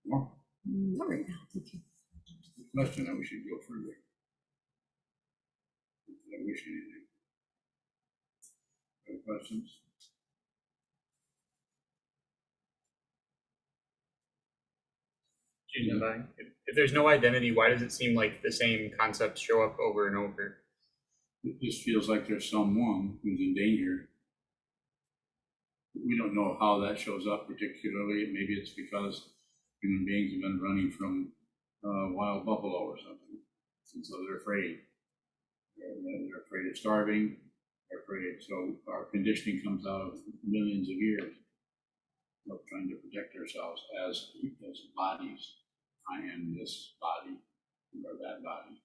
More? Not right now. Thank you. The question that we should go further. I wish anything. Other questions? If there's no identity, why does it seem like the same concepts show up over and over? It just feels like there's someone who's in danger. We don't know how that shows up particularly. Maybe it's because human beings have been running from wild buffalo or something, and so they're afraid. They're afraid of starving. They're afraid. So our conditioning comes out of millions of years of trying to protect ourselves as bodies. I am this body, you are that body.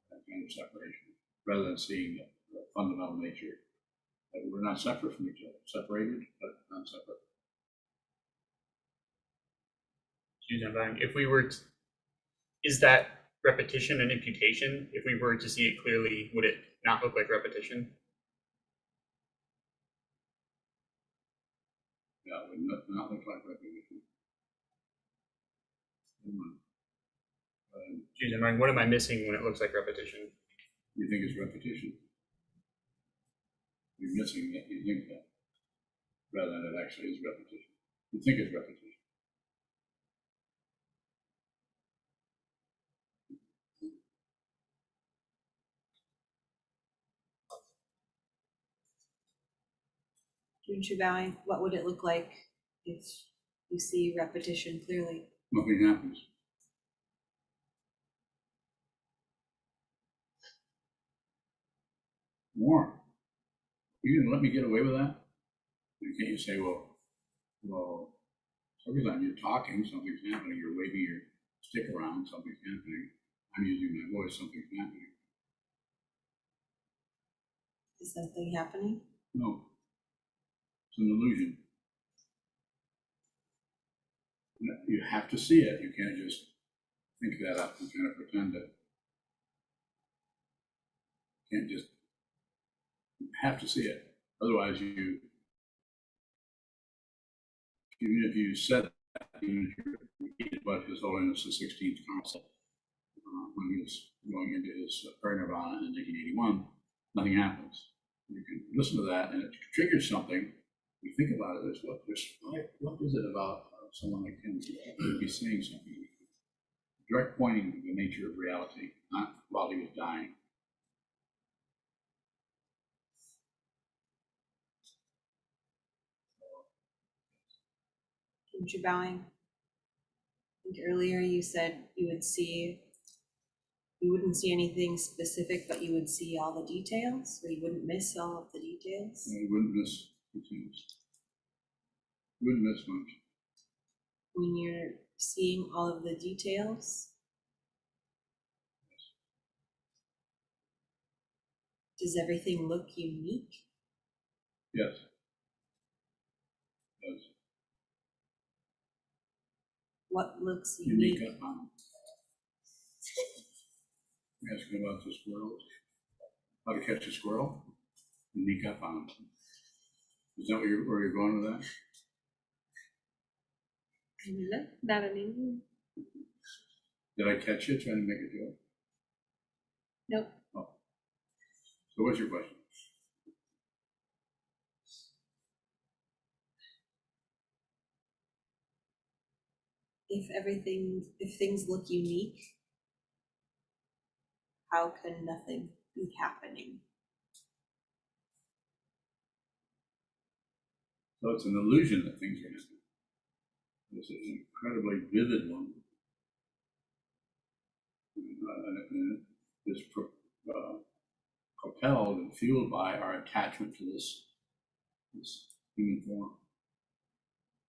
That kind of separation, rather than seeing the fundamental nature that we're not separate from each other, separated but not separate. If we were to, is that repetition an imputation? If we were to see it clearly, would it not look like repetition? Yeah, it would not look like repetition. What am I missing when it looks like repetition? You think it's repetition. You're missing that, you think that, rather than it actually is repetition. You think it's repetition. Junshi bowing, what would it look like if you see repetition clearly? Nothing happens. More. You gonna let me get away with that? Can't you say, well, Sokuzan, you're talking, something's happening, you're waving your stick around, something's happening. I'm using my voice, something's happening. Is something happening? No. It's an illusion. You have to see it. You can't just think that up and kind of pretend it. You can't just, you have to see it. Otherwise, even if you said even if you repeated what His Holiness the 16th Council, when he was going into his parinirvana in 1981, nothing happens. You can listen to that, and it triggers something. You think about it as what is it about someone like him to be saying something? Direct pointing to the nature of reality, not while he was dying. Mr. Bowing, I think earlier you said you wouldn't see anything specific, but you would see all the details, or you wouldn't miss all of the details. You wouldn't miss things. Wouldn't miss much. When you're seeing all of the details, does everything look unique? Yes. Yes. What looks Unique. unique? You're asking about the squirrels. How to catch a squirrel? Unique up on them. Is that where you're going with that? That I mean, Did I catch you trying to make a joke? nope. Oh. So what's your question? If things look unique, how can nothing be happening? So it's an illusion that things are happening. It's an incredibly vivid one. And it's propelled and fueled by our attachment to this human form.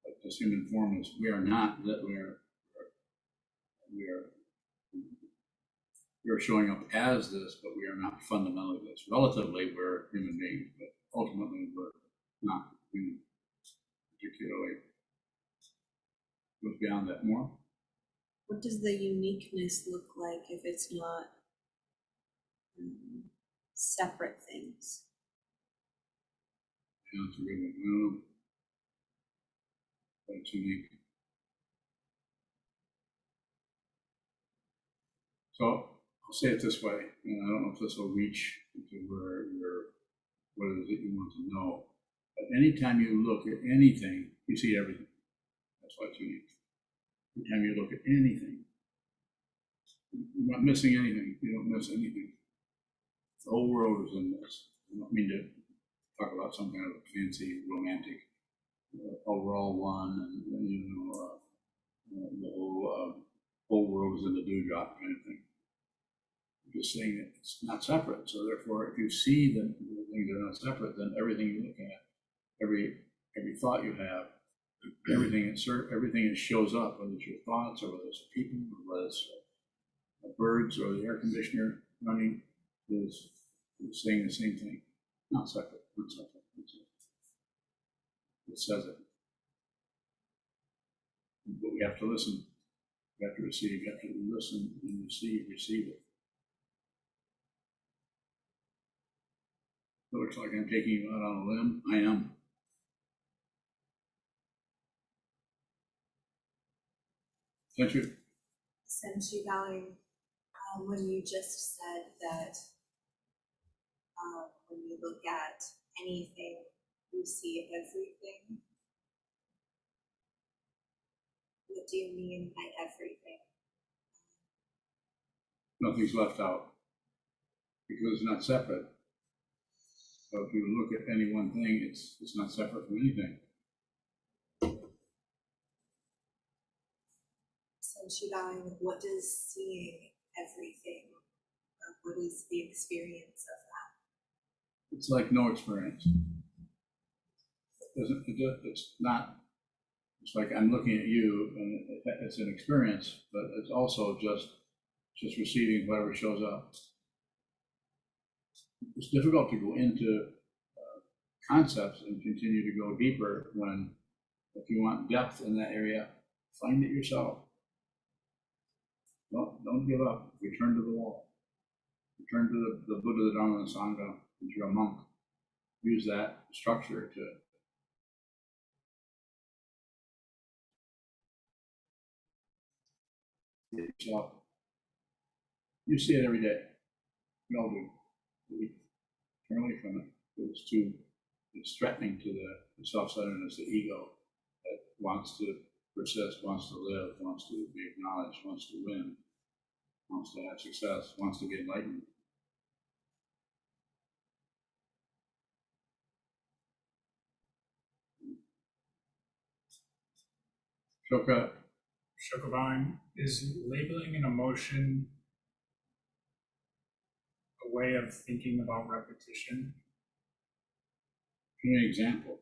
But this human form is, we are not that we are showing up as this, but we are not fundamentally this. Relatively, we're human beings, but ultimately we're not human. Particularly, goes beyond that more. What does the uniqueness look like if it's not separate things? Yeah, it's a good one. I don't know. But it's unique. So I'll say it this way, and I don't know if this will reach into what it is that you want to know. But anytime you look at anything, you see everything. That's why it's unique. Every time you look at anything, you're not missing anything. You don't miss anything. The whole world is in this. I don't mean to talk about some kind of fancy romantic overall one, and the whole world is in the dewdrop kind of thing. I'm just saying that it's not separate. So therefore, if you see that the things are not separate, then everything you look at, every thought you have, everything that shows up, whether it's your thoughts or whether it's people or whether it's birds or the air conditioner running, is saying the same thing. Not separate. Not separate. Not separate. It says it. But we have to listen. We have to receive. You have to listen and receive it. It looks like I'm taking you out on a limb. I am. Thank you. Since you going, when you just said that when you look at anything, you see everything. What do you mean by everything? Nothing's left out because it's not separate. So if you look at any one thing, it's not separate from anything. So Shibai, what does seeing everything, what is the experience of that? It's like no experience. It's not. It's like I'm looking at you, and it's an experience, but it's also just receiving whatever shows up. It's difficult to go into concepts and continue to go deeper when, if you want depth in that area, find it yourself. Don't give up. Return to the wall. Return to the Buddha, the Dharma, and the Sangha. If you're a monk, use that structure to yourself. You see it every day. We all do. We turn away from it. It's threatening to the self-centeredness, the ego that wants to persist, wants to live, wants to be acknowledged, wants to win, wants to have success, wants to be enlightened. Sokuzan, is labeling an emotion a way of thinking about repetition? Give me an example.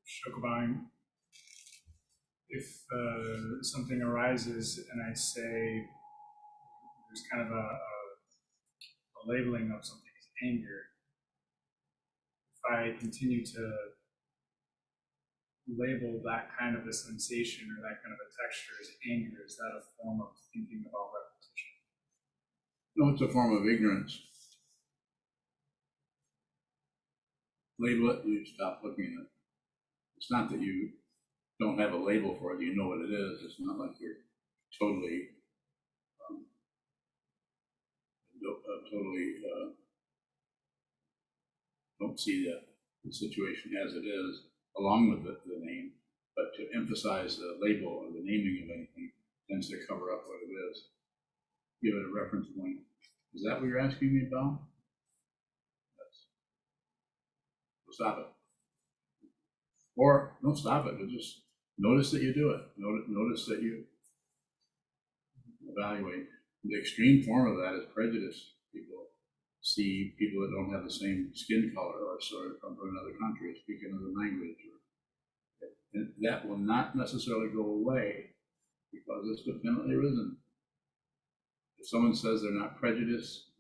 Sokuzan, if something arises and I say there's kind of a labeling of something as anger, if I continue to label that kind of a sensation or that kind of a texture as anger, is that a form of thinking about repetition? No, it's a form of ignorance. Label it, you stop looking at it. It's not that you don't have a label for it, you know what it is. It's not like you're totally, don't see the situation as it is, along with the name, but to emphasize the label or the naming of anything tends to cover up what it is. Give it a reference point. Is that what you're asking me about? So stop it. Or don't stop it, but just notice that you do it. Notice that you evaluate. The extreme form of that is prejudice. People see people that don't have the same skin color or sort of come from another country, speak another language. And that will not necessarily go away because it's definitely arisen. If someone says they're not prejudiced,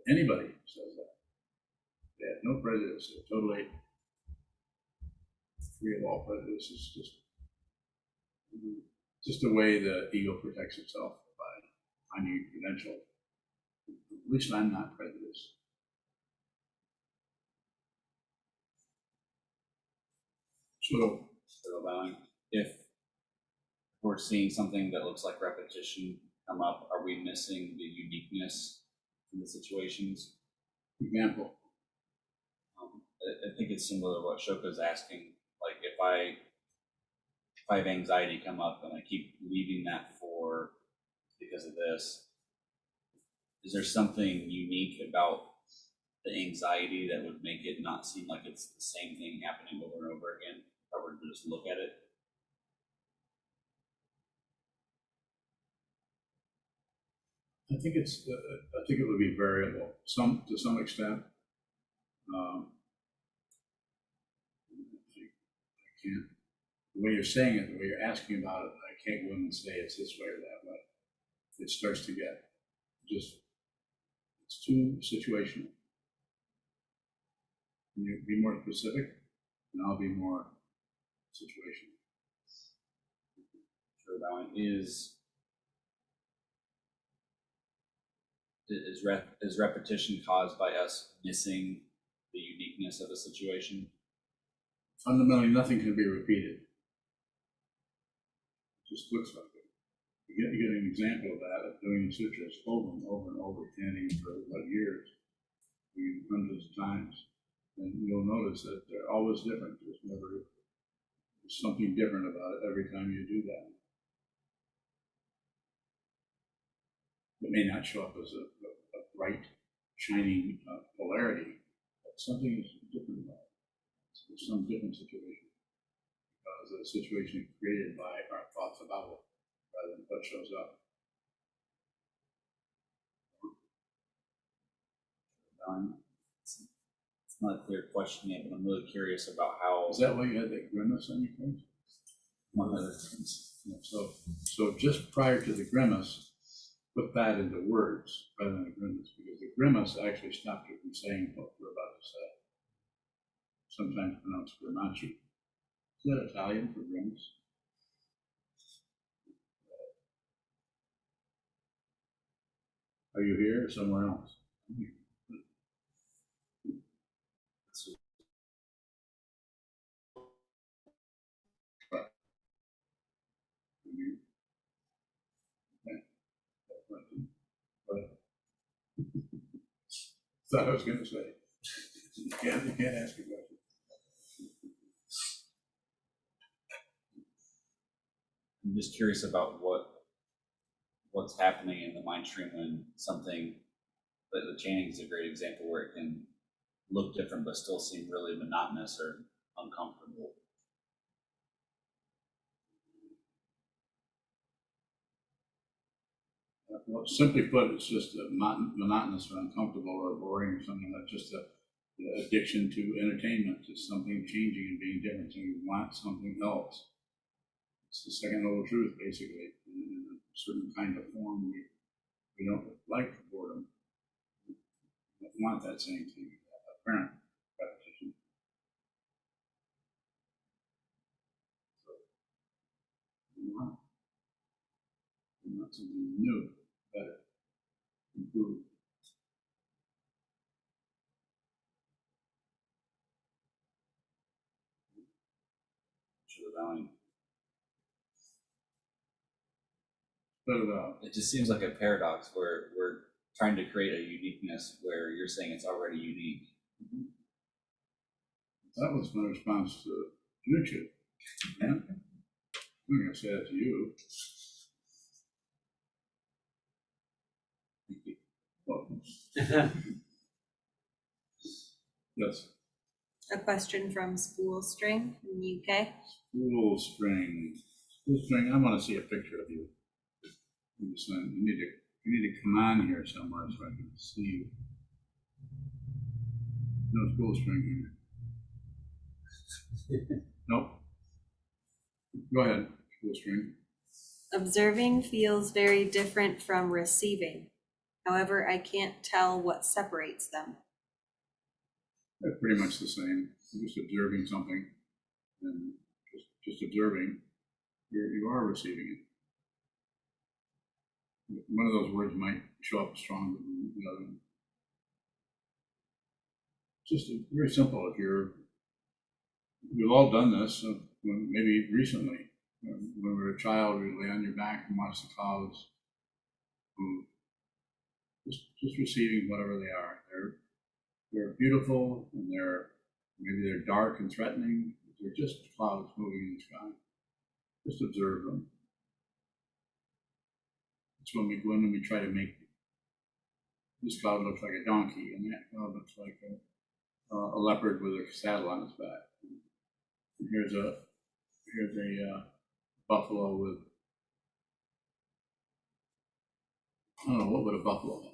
anybody says that, they have no prejudice, they're totally free of all prejudice. It's just a way the ego protects itself by finding a credential. At least I'm not prejudiced. So allowing, if we're seeing something that looks like repetition come up, are we missing the uniqueness in the situations? example, I think it's similar to what Shoka's asking. Like if I have anxiety come up and I keep leaving that for because of this, is there something unique about the anxiety that would make it not seem like it's the same thing happening over and over again if I were to just look at it? I think it would be variable, to some extent. I can't. The way you're saying it, the way you're asking about it, I can't go in and say it's this way or that way. It starts to get it's too situational. Can you be more specific? And I'll be more situational. Sure, that one is repetition caused by us missing the uniqueness of a situation? Fundamentally, nothing can be repeated. It just looks like it. You get an example of that of doing the sutras over and over and over, chanting for years, hundreds of times, and you'll notice that they're always different. There's something different about it every time you do that. It may not show up as a bright, shining polarity, but something is different about it. It's some different situation because the situation is created by our thoughts about it rather than what shows up. It's not a clear question yet, but I'm really curious about how. Is that why you had that grimace on your face? One other things. Yeah, so just prior to the grimace, put that into words rather than a grimace, because the grimace actually stopped you from saying what we're about to say. Sometimes pronounced grimace. Is that Italian for grimace? Are you here or somewhere else? thought I was gonna say. You can't ask a question. I'm just curious about what's happening in the mind stream when something, the chaining is a great example where it can look different but still seem really monotonous or uncomfortable. Well, simply put, it's just monotonous or uncomfortable or boring or something like just the addiction to entertainment, to something changing and being different. So you want something else. It's the second level truth, basically, in a certain kind of form. We don't like boredom. We don't want that same thing, apparent repetition. So we want something new, better, improved. It just seems like a paradox where we're trying to create a uniqueness where you're saying it's already unique. That was my response to YouTube. Yeah. I'm going to say that to you. Welcome. Yes. A question from Spool String in the UK. Spool String. Spool String, I want to see a picture of you. You need to come on here somewhere so I can see you. No Spool String here. Nope. Go ahead, Spool String. Observing feels very different from receiving. However, I can't tell what separates them. They're pretty much the same. You're just observing something, and just observing, you are receiving it. One of those words might show up stronger than the other one. Just very simple. We've all done this, maybe recently. When we were a child, we'd lay on your back and watch the clouds. Just receiving whatever they are. They're beautiful, and maybe they're dark and threatening. They're just clouds moving in the sky. Just observe them. It's when we try to make this cloud looks like a donkey, and that cloud looks like a leopard with a saddle on its back. And here's a buffalo with, I don't know, what would a buffalo have?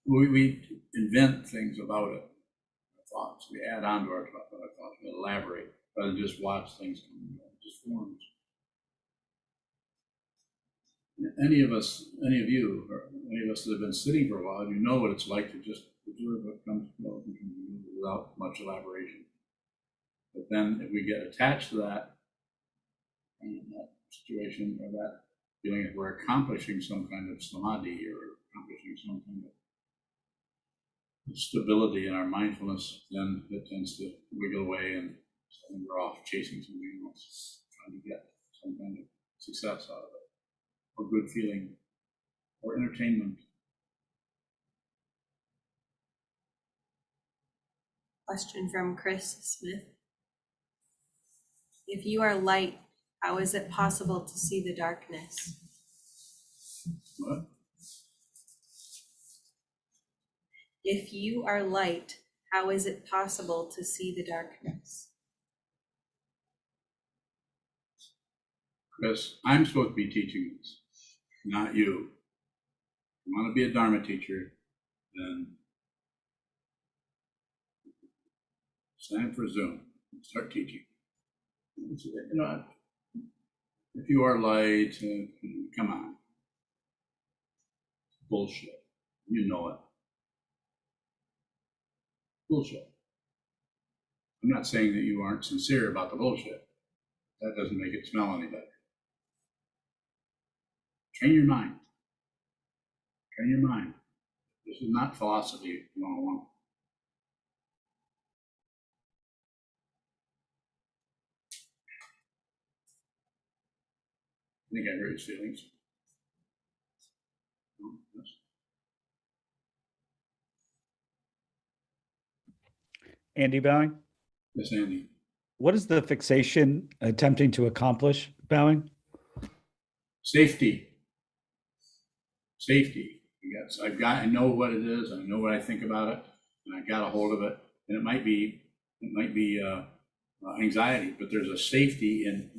We invent things about it, our thoughts. We add on to our thoughts. We elaborate rather than just watch things come and go. It just forms. Any of you, or any of us that have been sitting for a while, you know what it's like to just observe what comes and goes without much elaboration. But then if we get attached to that situation or that feeling that we're accomplishing some kind of samadhi or accomplishing some kind of stability in our mindfulness, then it tends to wiggle away and suddenly we're off chasing something else, trying to get some kind of success out of it, or good feeling, or entertainment. Question from Chris Smith. If you are light, how is it possible to see the darkness? What? If you are light, how is it possible to see the darkness? Chris, I'm supposed to be teaching this, not you. If you want to be a Dharma teacher, then sign up for Zoom and start teaching. You know, if you are light, come on. Bullshit. You know it. Bullshit. I'm not saying that you aren't sincere about the bullshit. That doesn't make it smell any better. Train your mind. Train your mind. This is not philosophy 101. I think I hurt his feelings. Andy Bowing, Yes, Andy. what is the fixation attempting to accomplish, Bowing? Safety. Safety. Yes, I know what it is. I know what I think about it, and I got a hold of it. And it might be anxiety, but there's a safety in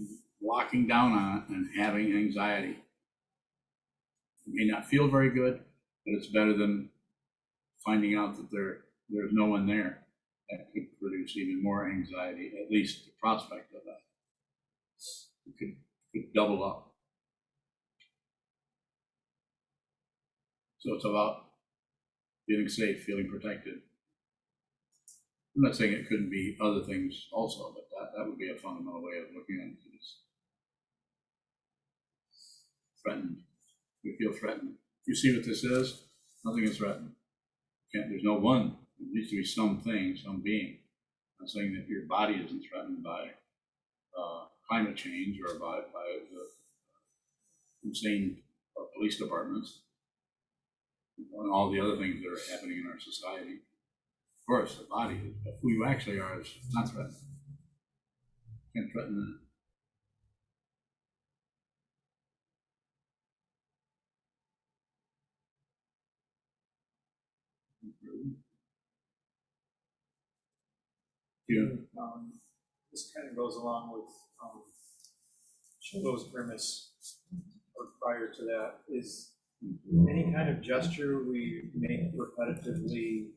locking down on it and having anxiety. It may not feel very good, but it's better than finding out that there's no one there. That could produce even more anxiety, at least the prospect of that. It could double up. So it's about feeling safe, feeling protected. I'm not saying it couldn't be other things also, but that would be a fundamental way of looking at it. It's threatened. We feel threatened. You see what this is? Nothing is threatened. There's no one. There needs to be something, some being. I'm not saying that your body isn't threatened by climate change or by the insane police departments and all the other things that are happening in our society. Of course, the body is, but who you actually are is not threatened. Can't threaten that. Yeah. This kind of goes along with Chigo's premise, or prior to that, is any kind of gesture we make repetitively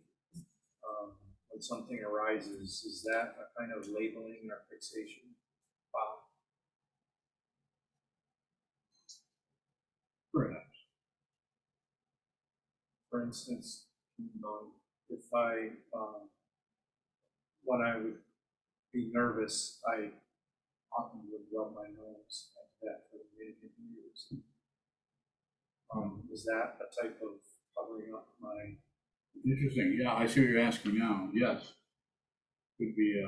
when something arises, is that a kind of labeling or fixation? Wow. Perhaps. For instance, if I, when I would be nervous, I often would rub my nose like that for many years. Is that a type of covering up my? Interesting. Yeah, I see what you're asking now. Yes, could be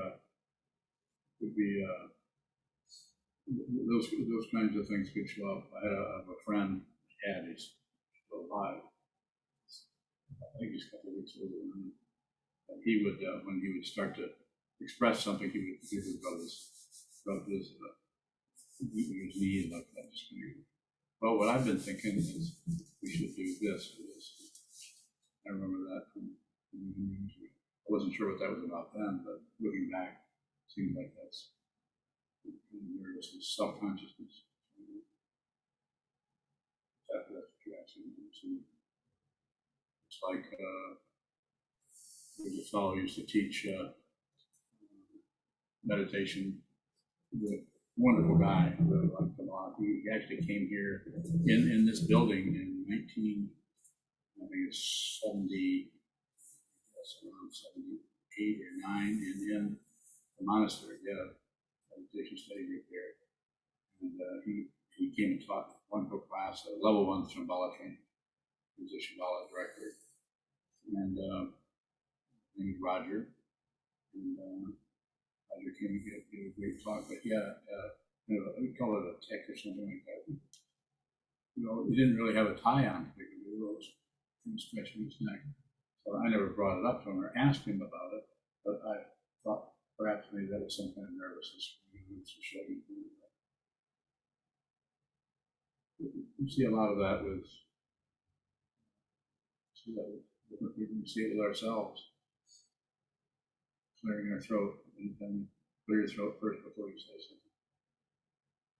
those kinds of things could show up. I have a friend, he's still alive. I think he's a couple of weeks older than me. And he would, when he would start to express something, he would rub his knees like that. Well, what I've been thinking is we should do this. I remember that from years ago. I wasn't sure what that was about then, but looking back, it seemed like that's nervousness, self-consciousness. That's what you're asking. It's like there's a fellow who used to teach meditation. He's a wonderful guy. I really liked him a lot. He actually came here in this building in 1978 or 9, and in the monastery, he had a meditation study group there. And he came and taught one whole class, a level 1 Shambhala training, he was a Shambhala director. And his name is Roger. And Roger came and gave a great talk, but we call it a tech or something like that. He didn't really have a tie on particularly. He was stretching his neck. So I never brought it up to him or asked him about it, but I thought perhaps maybe that was some kind of nervousness. You see a lot of that with different people. You see it with ourselves. Clearing our throat, and then clear your throat first before you say something.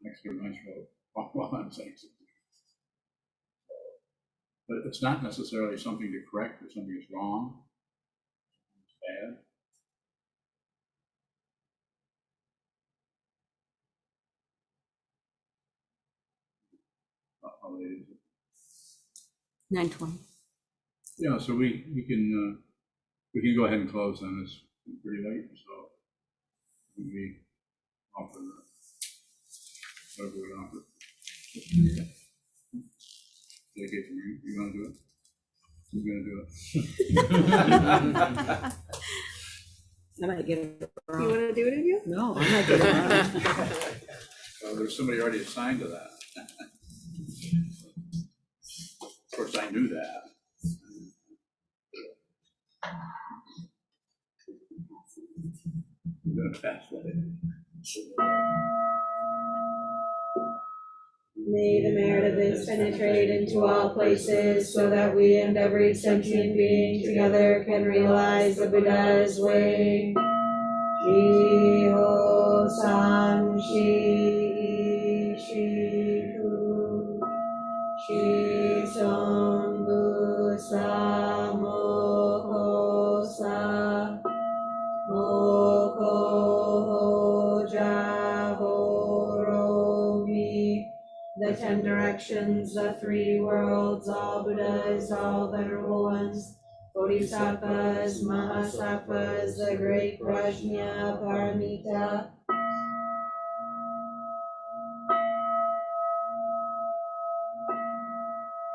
Next, clear my throat while I'm saying something. But it's not necessarily something to correct or something is wrong. It's bad. How late is it? 9:20. Yeah, so we can go ahead and close then. It's pretty late, so we offer whatever we offer. Dedicate to me. You want to do it? You're going to do it. I might get it You wrong. want to do it again? No, I might get it wrong. There's somebody already assigned to that. Of course, I knew that. in a fast way. May the merit of this penetrate into all places, so that we and every sentient being together can realize the Buddha's way. Jiho san shi shi ku, shi son bu sa mo sa, moko ho ja ho ro mi. The 10 directions, the 3 worlds, all Buddhas, all venerable ones, Bodhisattvas, Mahasattvas, the great Prajna Paramita.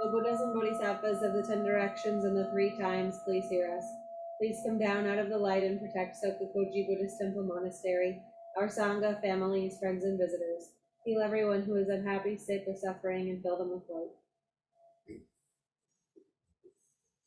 O Buddhas and Bodhisattvas of the 10 directions and the 3 times, please hear us. Please come down out of the light and protect Sokukoji Buddhist Temple Monastery, our Sangha, families, friends, and visitors. Heal everyone who is unhappy, sick, or suffering, and fill them with light.